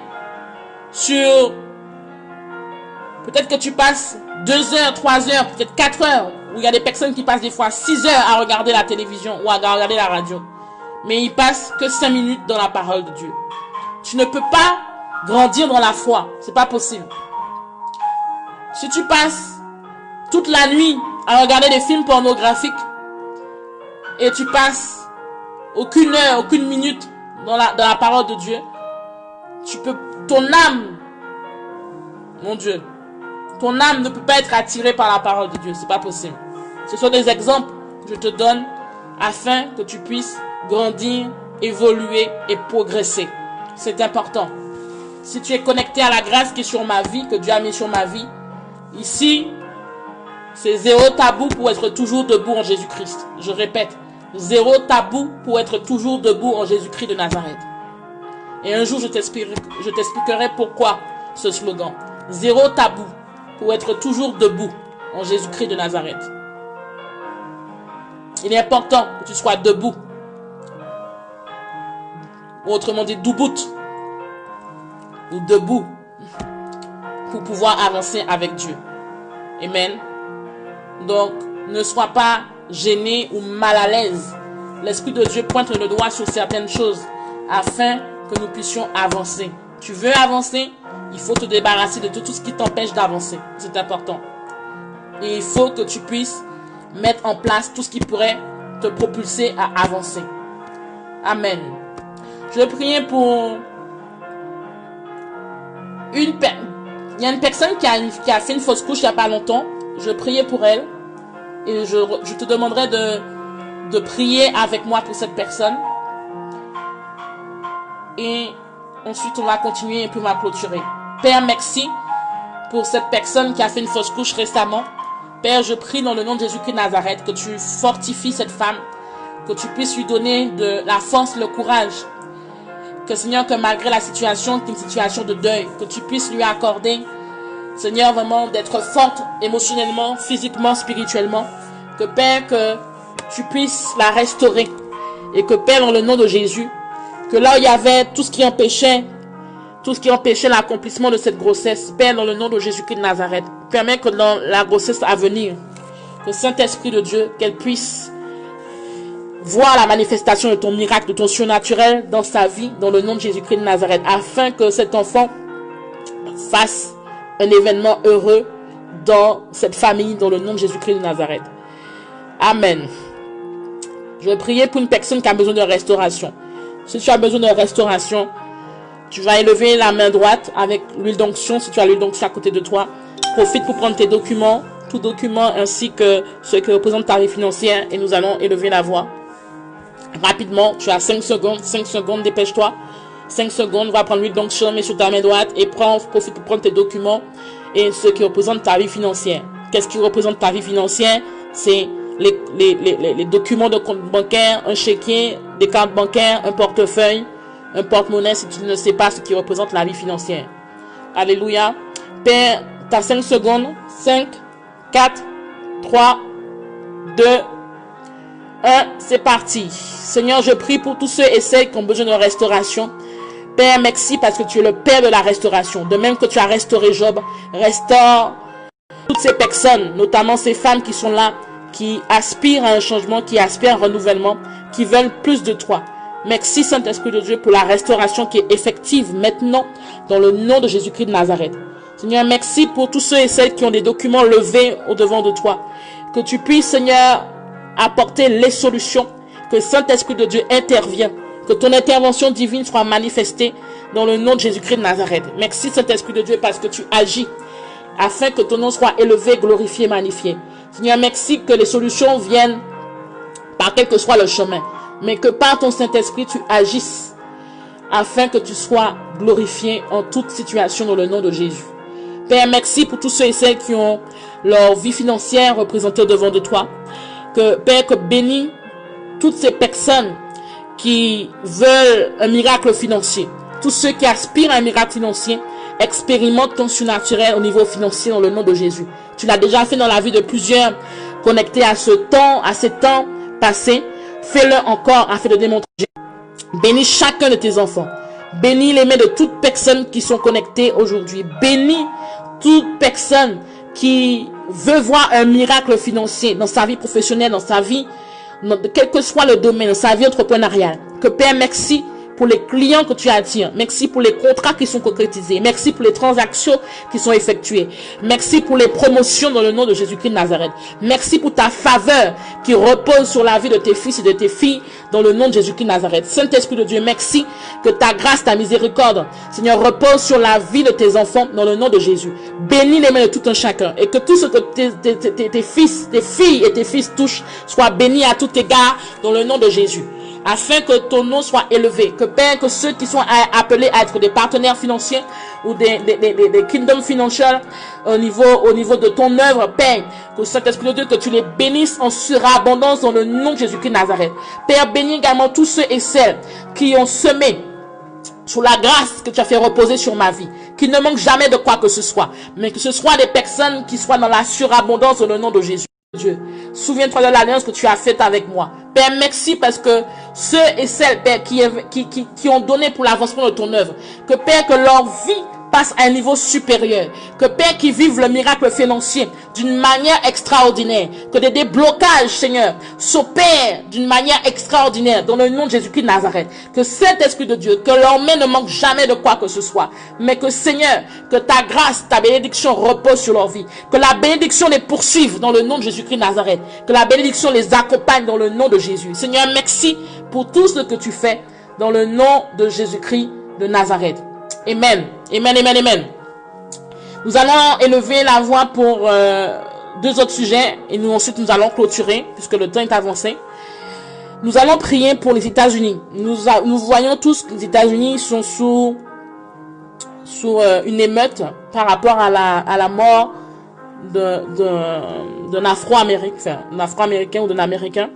sur... Peut-être que tu passes 2 heures, 3 heures, peut-être 4 heures, où il y a des personnes qui passent des fois 6 heures à regarder la télévision ou à regarder la radio. Mais ils passent que 5 minutes dans la parole de Dieu. Tu ne peux pas grandir dans la foi. C'est pas possible. Si tu passes toute la nuit à regarder des films pornographiques et tu passes aucune heure, aucune minute dans la parole de Dieu, ton âme, mon Dieu, ton âme ne peut pas être attirée par la parole de Dieu. C'est pas possible. Ce sont des exemples que je te donne afin que tu puisses grandir, évoluer et progresser. C'est important. Si tu es connecté à la grâce qui est sur ma vie, que Dieu a mis sur ma vie, ici, c'est zéro tabou pour être toujours debout en Jésus-Christ. Je répète, zéro tabou pour être toujours debout en Jésus-Christ de Nazareth. Et un jour, je t'expliquerai pourquoi ce slogan. Zéro tabou pour être toujours debout en Jésus-Christ de Nazareth. Il est important que tu sois debout. Ou autrement dit, debout. Ou debout. Pour pouvoir avancer avec Dieu. Amen. Donc, ne sois pas gêné ou mal à l'aise. L'Esprit de Dieu pointe le doigt sur certaines choses afin que nous puissions avancer. Tu veux avancer, il faut te débarrasser de tout ce qui t'empêche d'avancer. C'est important. Et il faut que tu puisses mettre en place tout ce qui pourrait te propulser à avancer. Amen. Je vais prier pour il y a une personne qui a fait une fausse couche il n'y a pas longtemps. Je priais pour elle. Et je te demanderai de prier avec moi pour cette personne. Et ensuite, on va continuer et puis on va clôturer. Père, merci pour cette personne qui a fait une fausse couche récemment. Père, je prie dans le nom de Jésus-Christ de Nazareth que tu fortifies cette femme, que tu puisses lui donner de la force, le courage. Que Seigneur, que malgré la situation, qui est une situation de deuil, que tu puisses lui accorder, Seigneur, vraiment d'être forte émotionnellement, physiquement, spirituellement. Que Père, que tu puisses la restaurer. Et que Père, dans le nom de Jésus, que là où il y avait tout ce qui empêchait l'accomplissement de cette grossesse, Père, dans le nom de Jésus-Christ de Nazareth, permets que dans la grossesse à venir, que Saint-Esprit de Dieu, qu'elle puisse voir la manifestation de ton miracle, de ton surnaturel dans sa vie, dans le nom de Jésus-Christ de Nazareth, afin que cet enfant fasse un événement heureux dans cette famille, dans le nom de Jésus-Christ de Nazareth. Amen. Je vais prier pour une personne qui a besoin de restauration. Si tu as besoin de restauration, tu vas élever la main droite avec l'huile d'onction. Si tu as l'huile d'onction à côté de toi, profite pour prendre tes documents, tout document ainsi que ceux qui représentent ta vie financière, et nous allons élever la voix. Rapidement, tu as 5 secondes, dépêche-toi. 5 secondes, va prendre l'huile d'onction, mets sur ta main droite et profite pour prendre tes documents et ceux qui représentent ta vie financière. Qu'est-ce qui représente ta vie financière? C'est les documents de compte bancaire, un chéquier, des cartes bancaires, un portefeuille, un porte-monnaie si tu ne sais pas ce qui représente la vie financière. Alléluia. Père, tu as 5 secondes. 5, 4, 3, 2, 1, c'est parti. Seigneur, je prie pour tous ceux et celles qui ont besoin de restauration. Père, merci parce que tu es le Père de la restauration. De même que tu as restauré Job, restaure toutes ces personnes, notamment ces femmes qui sont là, qui aspirent à un changement, qui aspirent à un renouvellement, qui veulent plus de toi. Merci Saint-Esprit de Dieu pour la restauration qui est effective maintenant dans le nom de Jésus-Christ de Nazareth. Seigneur, merci pour tous ceux et celles qui ont des documents levés au devant de toi. Que tu puisses, Seigneur, apporter les solutions, que Saint-Esprit de Dieu intervienne, que ton intervention divine soit manifestée dans le nom de Jésus-Christ de Nazareth. Merci Saint-Esprit de Dieu parce que tu agis afin que ton nom soit élevé, glorifié, magnifié. Seigneur, merci que les solutions viennent par quel que soit le chemin, mais que par ton Saint-Esprit tu agisses afin que tu sois glorifié en toute situation dans le nom de Jésus. Père, merci pour tous ceux et celles qui ont leur vie financière représentée devant de toi. Que Père, que bénis toutes ces personnes qui veulent un miracle financier. Tous ceux qui aspirent à un miracle financier expérimentent ton surnaturel au niveau financier dans le nom de Jésus. Tu l'as déjà fait dans la vie de plusieurs connectés à ce temps, à ces temps passés. Fais-le encore afin de démontrer. Bénis chacun de tes enfants. Bénis les mains de toutes personnes qui sont connectées aujourd'hui. Bénis toute personne qui veut voir un miracle financier dans sa vie professionnelle, dans sa vie, quel que soit le domaine, dans sa vie entrepreneuriale. Que Père, merci pour les clients que tu attires. Merci pour les contrats qui sont concrétisés. Merci pour les transactions qui sont effectuées. Merci pour les promotions dans le nom de Jésus-Christ de Nazareth. Merci pour ta faveur qui repose sur la vie de tes fils et de tes filles dans le nom de Jésus-Christ de Nazareth. Saint-Esprit de Dieu, merci que ta grâce, ta miséricorde, Seigneur, repose sur la vie de tes enfants dans le nom de Jésus. Bénis les mains de tout un chacun et que tout ce que tes fils, tes filles et tes fils touchent soit béni à tout égard dans le nom de Jésus. Afin que ton nom soit élevé, que Père, que ceux qui sont appelés à être des partenaires financiers ou des kingdom financiers au niveau de ton œuvre, Père, que Saint-Esprit de Dieu, que tu les bénisses en surabondance dans le nom de Jésus-Christ de Nazareth. Père, bénis également tous ceux et celles qui ont semé sous la grâce que tu as fait reposer sur ma vie, qu'il ne manque jamais de quoi que ce soit, mais que ce soit des personnes qui soient dans la surabondance dans le nom de Jésus. Dieu, souviens-toi de l'alliance que tu as faite avec moi. Père, merci parce que ceux et celles, Père, qui ont donné pour l'avancement de ton œuvre, que Père, que leur vie passe à un niveau supérieur, que Père, qui vivent le miracle financier d'une manière extraordinaire, que des déblocages, Seigneur, s'opèrent d'une manière extraordinaire dans le nom de Jésus-Christ de Nazareth, que cet Esprit de Dieu, que leurs mains ne manquent jamais de quoi que ce soit, mais que Seigneur, que ta grâce, ta bénédiction repose sur leur vie, que la bénédiction les poursuive dans le nom de Jésus-Christ de Nazareth, que la bénédiction les accompagne dans le nom de Jésus. Seigneur, merci pour tout ce que tu fais dans le nom de Jésus-Christ de Nazareth. Amen. Amen, amen, amen. Nous allons élever la voix pour deux autres sujets et ensuite nous allons clôturer puisque le temps est avancé. Nous allons prier pour les États-Unis. Nous voyons tous que les États-Unis sont sous une émeute par rapport à la mort d'un Afro-Américain ou d'un Américain,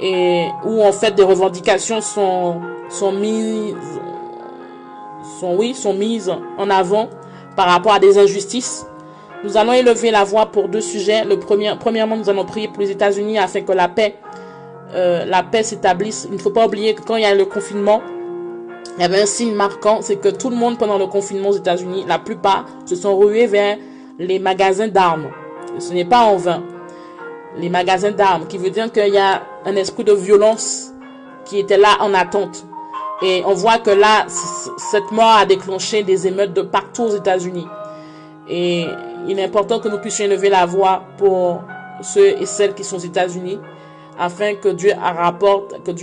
et où en fait des revendications sont mises en avant par rapport à des injustices. Nous allons élever la voix pour deux sujets. Premièrement, nous allons prier pour les États-Unis afin que la paix s'établisse. Il ne faut pas oublier que quand il y a le confinement, il y avait un signe marquant, c'est que tout le monde pendant le confinement aux États-Unis, la plupart se sont rués vers les magasins d'armes. Ce n'est pas en vain. Les magasins d'armes, qui veut dire qu'il y a un esprit de violence qui était là en attente. Et on voit que là, cette mort a déclenché des émeutes de partout aux États-Unis. Et il est important que nous puissions élever la voix pour ceux et celles qui sont aux États-Unis, afin que Dieu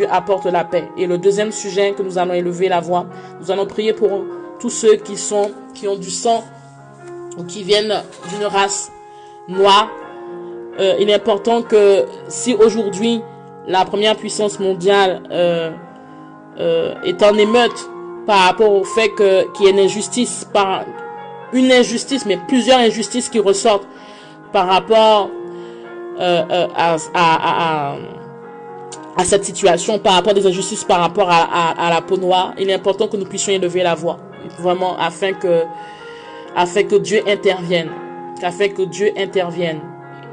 apporte la paix. Et le deuxième sujet que nous allons élever la voix, nous allons prier pour tous ceux qui ont du sang ou qui viennent d'une race noire. Il est important que si aujourd'hui la première puissance mondiale est en émeute par rapport au fait qu'il y ait une injustice, mais plusieurs injustices qui ressortent par rapport à cette situation, par rapport à des injustices, par rapport à la peau noire, il est important que nous puissions élever la voix, vraiment, afin que Dieu intervienne,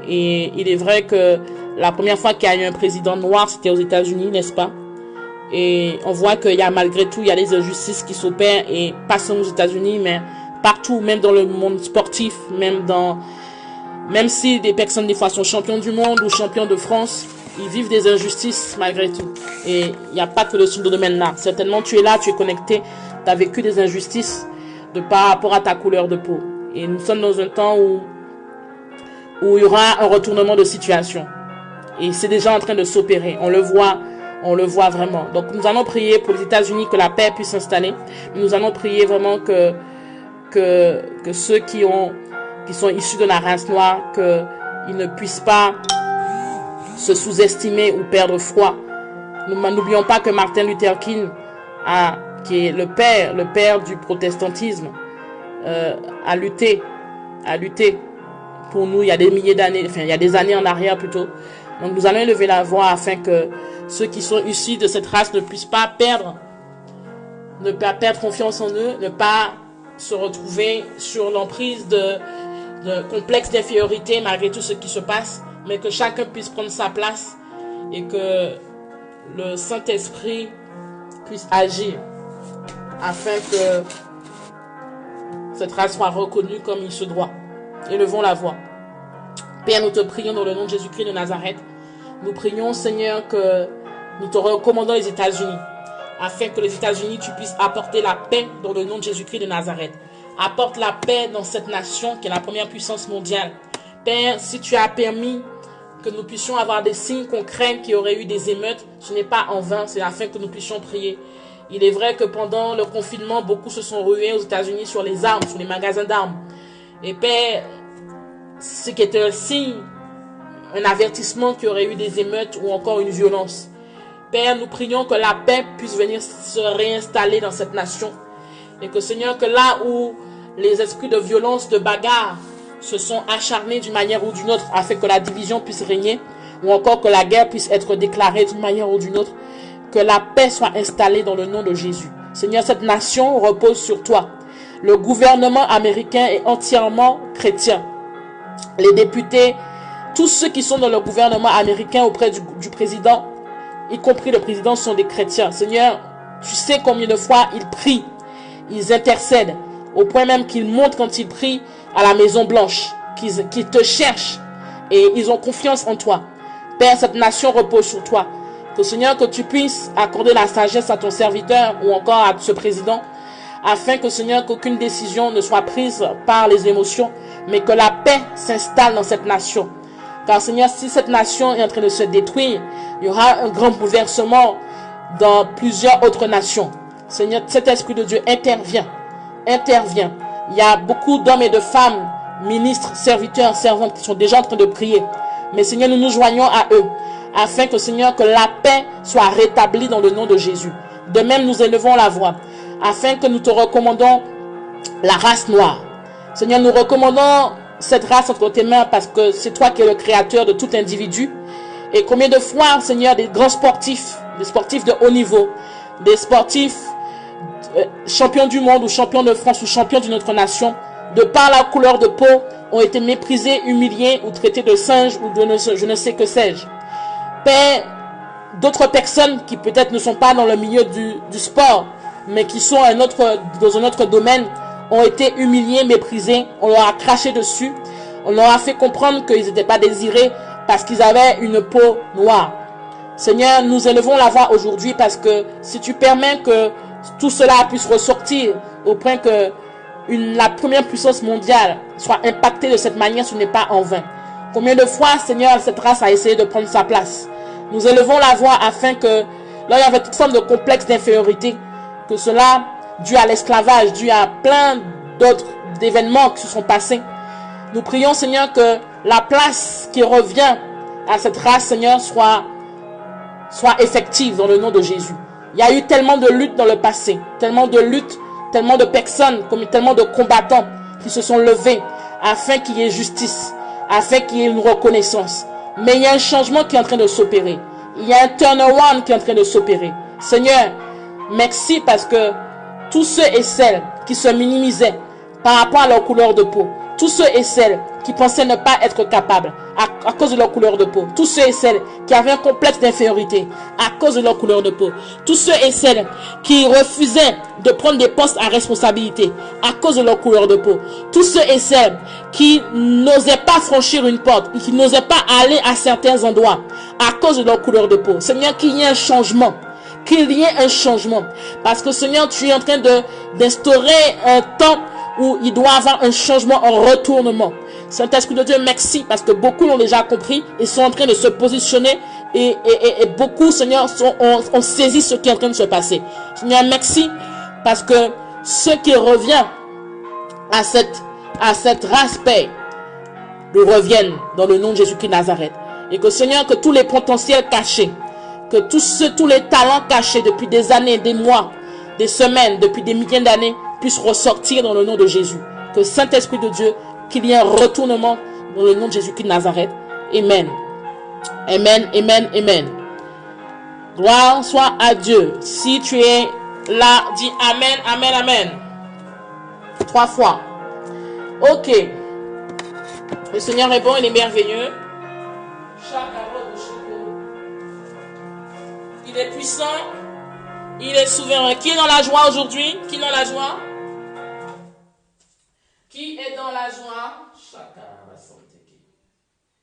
Et il est vrai que la première fois qu'il y a eu un président noir, c'était aux États-Unis, n'est-ce pas? Et on voit qu'il y a malgré tout, il y a des injustices qui s'opèrent, et pas seulement aux États-Unis, mais partout, même dans le monde sportif, même si des personnes des fois sont champions du monde ou champions de France, ils vivent des injustices malgré tout. Et il n'y a pas que ce domaine-là. Certainement, tu es là, tu es connecté, tu as vécu des injustices par rapport à ta couleur de peau. Et nous sommes dans un temps où il y aura un retournement de situation. Et c'est déjà en train de s'opérer. On le voit vraiment. Donc nous allons prier pour les États-Unis, que la paix puisse s'installer. Nous allons prier vraiment que ceux qui sont issus de la race noire, qu'ils ne puissent pas se sous-estimer ou perdre foi. N'oublions pas que Martin Luther King, qui est le père du protestantisme, a lutté pour nous il y a des milliers d'années, enfin il y a des années en arrière plutôt. Donc nous allons élever la voix afin que ceux qui sont issus de cette race ne puissent pas perdre confiance en eux, ne pas se retrouver sur l'emprise de complexes d'infériorité malgré tout ce qui se passe, mais que chacun puisse prendre sa place et que le Saint-Esprit puisse agir afin que cette race soit reconnue comme il se doit. Élevons la voix. Père, nous te prions dans le nom de Jésus-Christ de Nazareth. Nous prions, Seigneur, que nous te recommandons les États-Unis. afin que les États-Unis, tu puisses apporter la paix dans le nom de Jésus-Christ de Nazareth. Apporte la paix dans cette nation qui est la première puissance mondiale. Père, si tu as permis que nous puissions avoir des signes concrets qu'il y aurait eu des émeutes, ce n'est pas en vain, c'est afin que nous puissions prier. Il est vrai que pendant le confinement, beaucoup se sont rués aux États-Unis sur les armes, sur les magasins d'armes. Et Père, ce qui était un signe, un avertissement qu'il y aurait eu des émeutes ou encore une violence. Père, nous prions que la paix puisse venir se réinstaller dans cette nation. Et que Seigneur, que là où les esprits de violence, de bagarre se sont acharnés d'une manière ou d'une autre afin que la division puisse régner, ou encore que la guerre puisse être déclarée d'une manière ou d'une autre, que la paix soit installée dans le nom de Jésus. Seigneur, cette nation repose sur toi. Le gouvernement américain est entièrement chrétien. Les députés, tous ceux qui sont dans le gouvernement américain auprès du président, y compris le président, sont des chrétiens. Seigneur, tu sais combien de fois ils prient, ils intercèdent, au point même qu'ils montent quand ils prient à la Maison Blanche, qu'ils te cherchent et ils ont confiance en toi. Père, cette nation repose sur toi. Que Seigneur, que tu puisses accorder la sagesse à ton serviteur ou encore à ce président, afin que Seigneur, qu'aucune décision ne soit prise par les émotions, mais que la paix s'installe dans cette nation. Car Seigneur, si cette nation est en train de se détruire, il y aura un grand bouleversement dans plusieurs autres nations. Seigneur, cet Esprit de Dieu intervient. Il y a beaucoup d'hommes et de femmes, ministres, serviteurs, servantes qui sont déjà en train de prier. Mais Seigneur, nous nous joignons à eux, afin que Seigneur, que la paix soit rétablie dans le nom de Jésus. De même, nous élevons la voix, afin que nous te recommandons la race noire. Seigneur, nous recommandons cette race entre tes mains parce que c'est toi qui es le créateur de tout individu. Et combien de fois, Seigneur, des grands sportifs, des sportifs de haut niveau, des sportifs champions du monde ou champions de France ou champions d'une autre nation, de par la couleur de peau, ont été méprisés, humiliés ou traités de singes ou de je ne sais que sais-je. Père, d'autres personnes qui peut-être ne sont pas dans le milieu du sport, mais qui sont dans un autre domaine, ont été humiliés, méprisés, on leur a craché dessus, on leur a fait comprendre qu'ils n'étaient pas désirés parce qu'ils avaient une peau noire. Seigneur, nous élevons la voix aujourd'hui parce que si tu permets que tout cela puisse ressortir au point que la première puissance mondiale soit impactée de cette manière, ce n'est pas en vain. Combien de fois, Seigneur, cette race a essayé de prendre sa place? Nous élevons la voix afin que, là il y avait toute forme de complexe d'infériorité, que cela, dû à l'esclavage, dû à plein d'autres événements qui se sont passés, nous prions, Seigneur, que la place qui revient à cette race, Seigneur, soit effective dans le nom de Jésus. Il y a eu tellement de luttes dans le passé, tellement de luttes, tellement de personnes, tellement de combattants qui se sont levés afin qu'il y ait justice, afin qu'il y ait une reconnaissance. Mais il y a un changement qui est en train de s'opérer. Il y a un turnaround qui est en train de s'opérer. Seigneur, merci parce que tous ceux et celles qui se minimisaient par rapport à leur couleur de peau, tous ceux et celles qui pensaient ne pas être capables à cause de leur couleur de peau, tous ceux et celles qui avaient un complexe d'infériorité à cause de leur couleur de peau, tous ceux et celles qui refusaient de prendre des postes à responsabilité à cause de leur couleur de peau, tous ceux et celles qui n'osaient pas franchir une porte, qui n'osaient pas aller à certains endroits à cause de leur couleur de peau. Seigneur, qu'il y ait un changement. Qu'il y ait un changement. Parce que Seigneur, tu es en train d'instaurer un temps où il doit y avoir un changement, un retournement. Saint-Esprit de Dieu, merci parce que beaucoup l'ont déjà compris et sont en train de se positionner et beaucoup, Seigneur, ont saisi ce qui est en train de se passer. Seigneur, merci parce que ce qui revient à cette race paix nous reviennent dans le nom de Jésus-Christ de Nazareth. Et que Seigneur, que tous les potentiels cachés, que tous les talents cachés depuis des années, des mois, des semaines, depuis des milliers d'années, puissent ressortir dans le nom de Jésus. Que Saint-Esprit de Dieu, qu'il y ait un retournement dans le nom de Jésus-Christ de Nazareth. Amen. Amen, amen, amen. Gloire soit à Dieu. Si tu es là, dis Amen, Amen, Amen. 3 fois. Ok. Le Seigneur est bon, il est merveilleux. Il est puissant. Il est souverain. Qui est dans la joie aujourd'hui? Qui est dans la joie? Qui est dans la joie?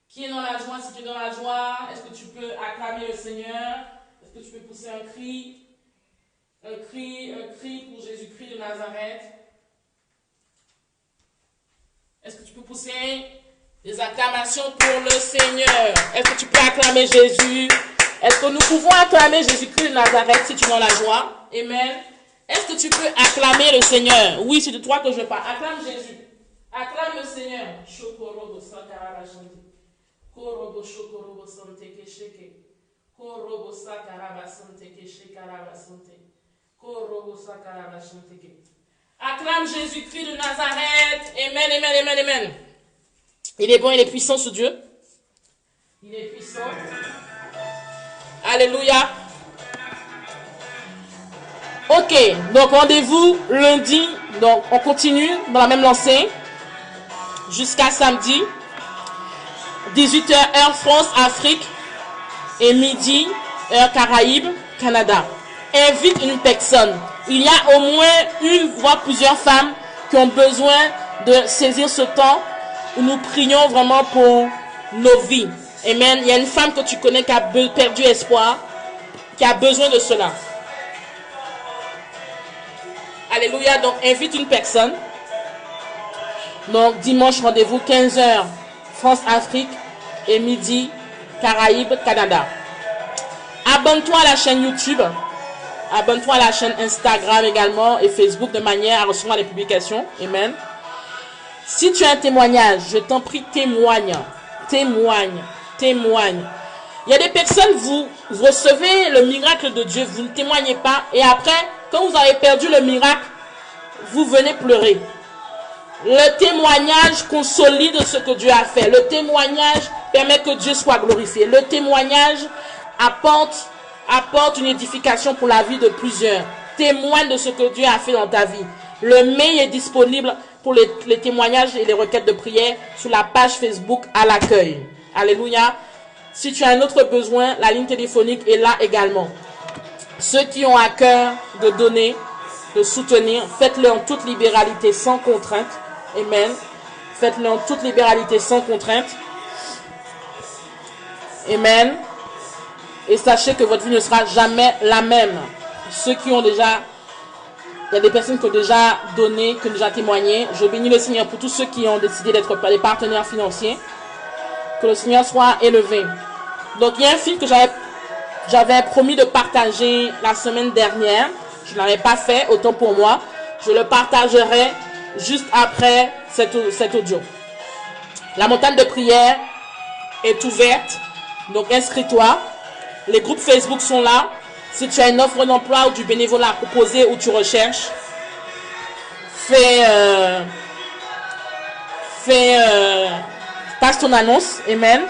Qui est dans la joie? Si tu es dans la joie, est-ce que tu peux acclamer le Seigneur? Est-ce que tu peux pousser un cri? Un cri pour Jésus-Christ de Nazareth. Est-ce que tu peux pousser des acclamations pour le Seigneur? Est-ce que tu peux acclamer Jésus? Est-ce que nous pouvons acclamer Jésus-Christ de Nazareth si tu es dans la joie? Amen. Est-ce que tu peux acclamer le Seigneur? Oui, c'est de toi que je parle. Acclame Jésus. Acclame le Seigneur. Shokorobo sakarabashante. Korobo shokorobo sante kesheke. Korobo sakarabasante keshekarabasante. Korobo sakarabashante ke. Acclame Jésus-Christ de Nazareth. Amen, amen, amen, amen. Il est bon, il est puissant ce Dieu. Il est puissant. Alléluia. Ok, donc rendez-vous lundi. Donc on continue dans la même lancée jusqu'à samedi. 18h heure France, Afrique. Et midi, heure Caraïbes, Canada. Invite une personne. Il y a au moins une, voire plusieurs femmes qui ont besoin de saisir ce temps où nous prions vraiment pour nos vies. Amen. Il y a une femme que tu connais qui a perdu espoir, qui a besoin de cela. Alléluia. Donc, invite une personne. Donc, dimanche, rendez-vous 15h, France-Afrique et midi, Caraïbes, Canada. Abonne-toi à la chaîne YouTube. Abonne-toi à la chaîne Instagram également et Facebook de manière à recevoir les publications. Amen. Si tu as un témoignage, je t'en prie, témoigne. Témoigne. Témoigne. Il y a des personnes, vous recevez le miracle de Dieu, vous ne témoignez pas. Et après, quand vous avez perdu le miracle, vous venez pleurer. Le témoignage consolide ce que Dieu a fait. Le témoignage permet que Dieu soit glorifié. Le témoignage apporte une édification pour la vie de plusieurs. Témoigne de ce que Dieu a fait dans ta vie. Le mail est disponible pour les témoignages et les requêtes de prière sur la page Facebook à l'accueil. Alléluia. Si tu as un autre besoin, la ligne téléphonique est là également. Ceux qui ont à cœur de donner, de soutenir, faites-le en toute libéralité, sans contrainte. Amen. Faites-le en toute libéralité, sans contrainte. Amen. Et sachez que votre vie ne sera jamais la même. Ceux qui ont déjà... Il y a des personnes qui ont déjà donné, qui ont déjà témoigné. Je bénis le Seigneur pour tous ceux qui ont décidé d'être des partenaires financiers. Que le Seigneur soit élevé. Donc, il y a un film que j'avais promis de partager la semaine dernière. Je ne l'avais pas fait, autant pour moi. Je le partagerai juste après cet audio. La montagne de prière est ouverte. Donc, inscris-toi. Les groupes Facebook sont là. Si tu as une offre d'emploi ou du bénévolat à proposer ou tu recherches, passe ton annonce. Amen.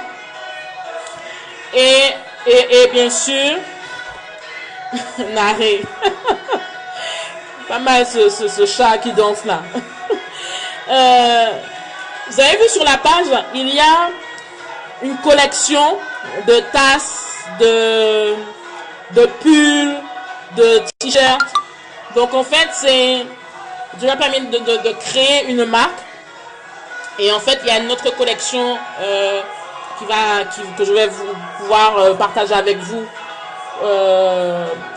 Et bien sûr, Naré. Pas mal ce chat qui danse là. Vous avez vu sur la page, il y a une collection de tasses, de pulls, de t-shirts. Donc en fait, Dieu m'a permis de créer une marque. Et en fait, il y a une autre collection que je vais pouvoir partager avec vous.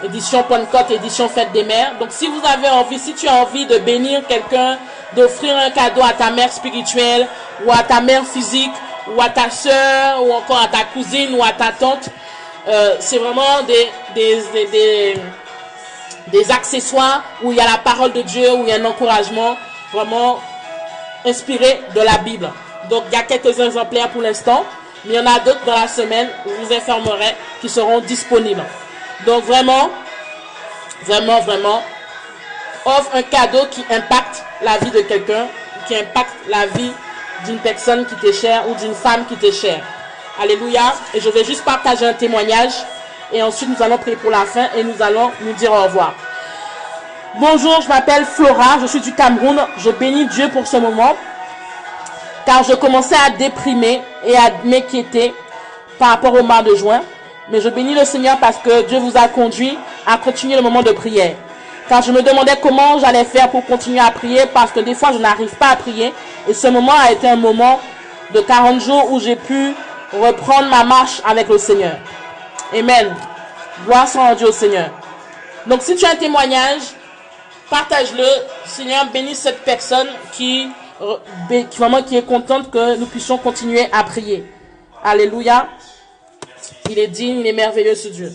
Édition Pentecôte, édition Fête des Mères. Donc si vous avez envie, si tu as envie de bénir quelqu'un, d'offrir un cadeau à ta mère spirituelle, ou à ta mère physique, ou à ta soeur, ou encore à ta cousine, ou à ta tante, c'est vraiment des accessoires où il y a la parole de Dieu, où il y a un encouragement vraiment inspiré de la Bible. Donc il y a quelques exemplaires pour l'instant, mais il y en a d'autres dans la semaine, où je vous informerai, qui seront disponibles. Donc vraiment, offre un cadeau qui impacte la vie de quelqu'un, qui impacte la vie d'une personne qui t'est chère ou d'une femme qui t'est chère. Alléluia. Et je vais juste partager un témoignage. Et ensuite, nous allons prier pour la fin et nous allons nous dire au revoir. Bonjour, je m'appelle Flora. Je suis du Cameroun. Je bénis Dieu pour ce moment. Car je commençais à déprimer et à m'inquiéter par rapport au mois de juin. Mais je bénis le Seigneur parce que Dieu vous a conduit à continuer le moment de prière. Car je me demandais comment j'allais faire pour continuer à prier parce que des fois, je n'arrive pas à prier. Et ce moment a été un moment de 40 jours où j'ai pu reprendre ma marche avec le Seigneur. Amen. Gloire soit rendue au Seigneur. Donc, si tu as un témoignage, partage-le. Seigneur, bénis cette personne qui est contente que nous puissions continuer à prier. Alléluia. Il est digne, il est merveilleux ce Dieu.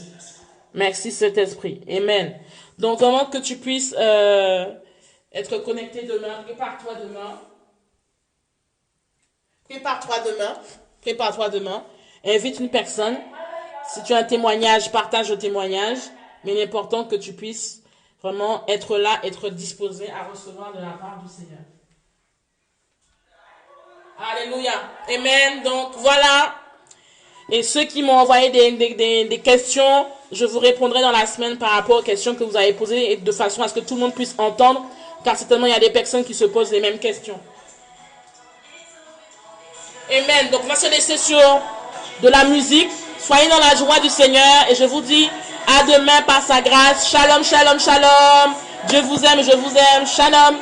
Merci Saint-Esprit. Amen. Donc, avant que tu puisses être connecté demain, prépare-toi demain. Prépare-toi demain. Invite une personne. Si tu as un témoignage, partage le témoignage. Mais il est important que tu puisses vraiment être là, être disposé à recevoir de la part du Seigneur. Alléluia. Amen. Donc, voilà. Et ceux qui m'ont envoyé des questions, je vous répondrai dans la semaine par rapport aux questions que vous avez posées et de façon à ce que tout le monde puisse entendre, car certainement il y a des personnes qui se posent les mêmes questions. Amen. Donc, on va se laisser sur de la musique. Soyez dans la joie du Seigneur et je vous dis à demain par sa grâce. Shalom, shalom, shalom. Dieu vous aime, je vous aime. Shalom.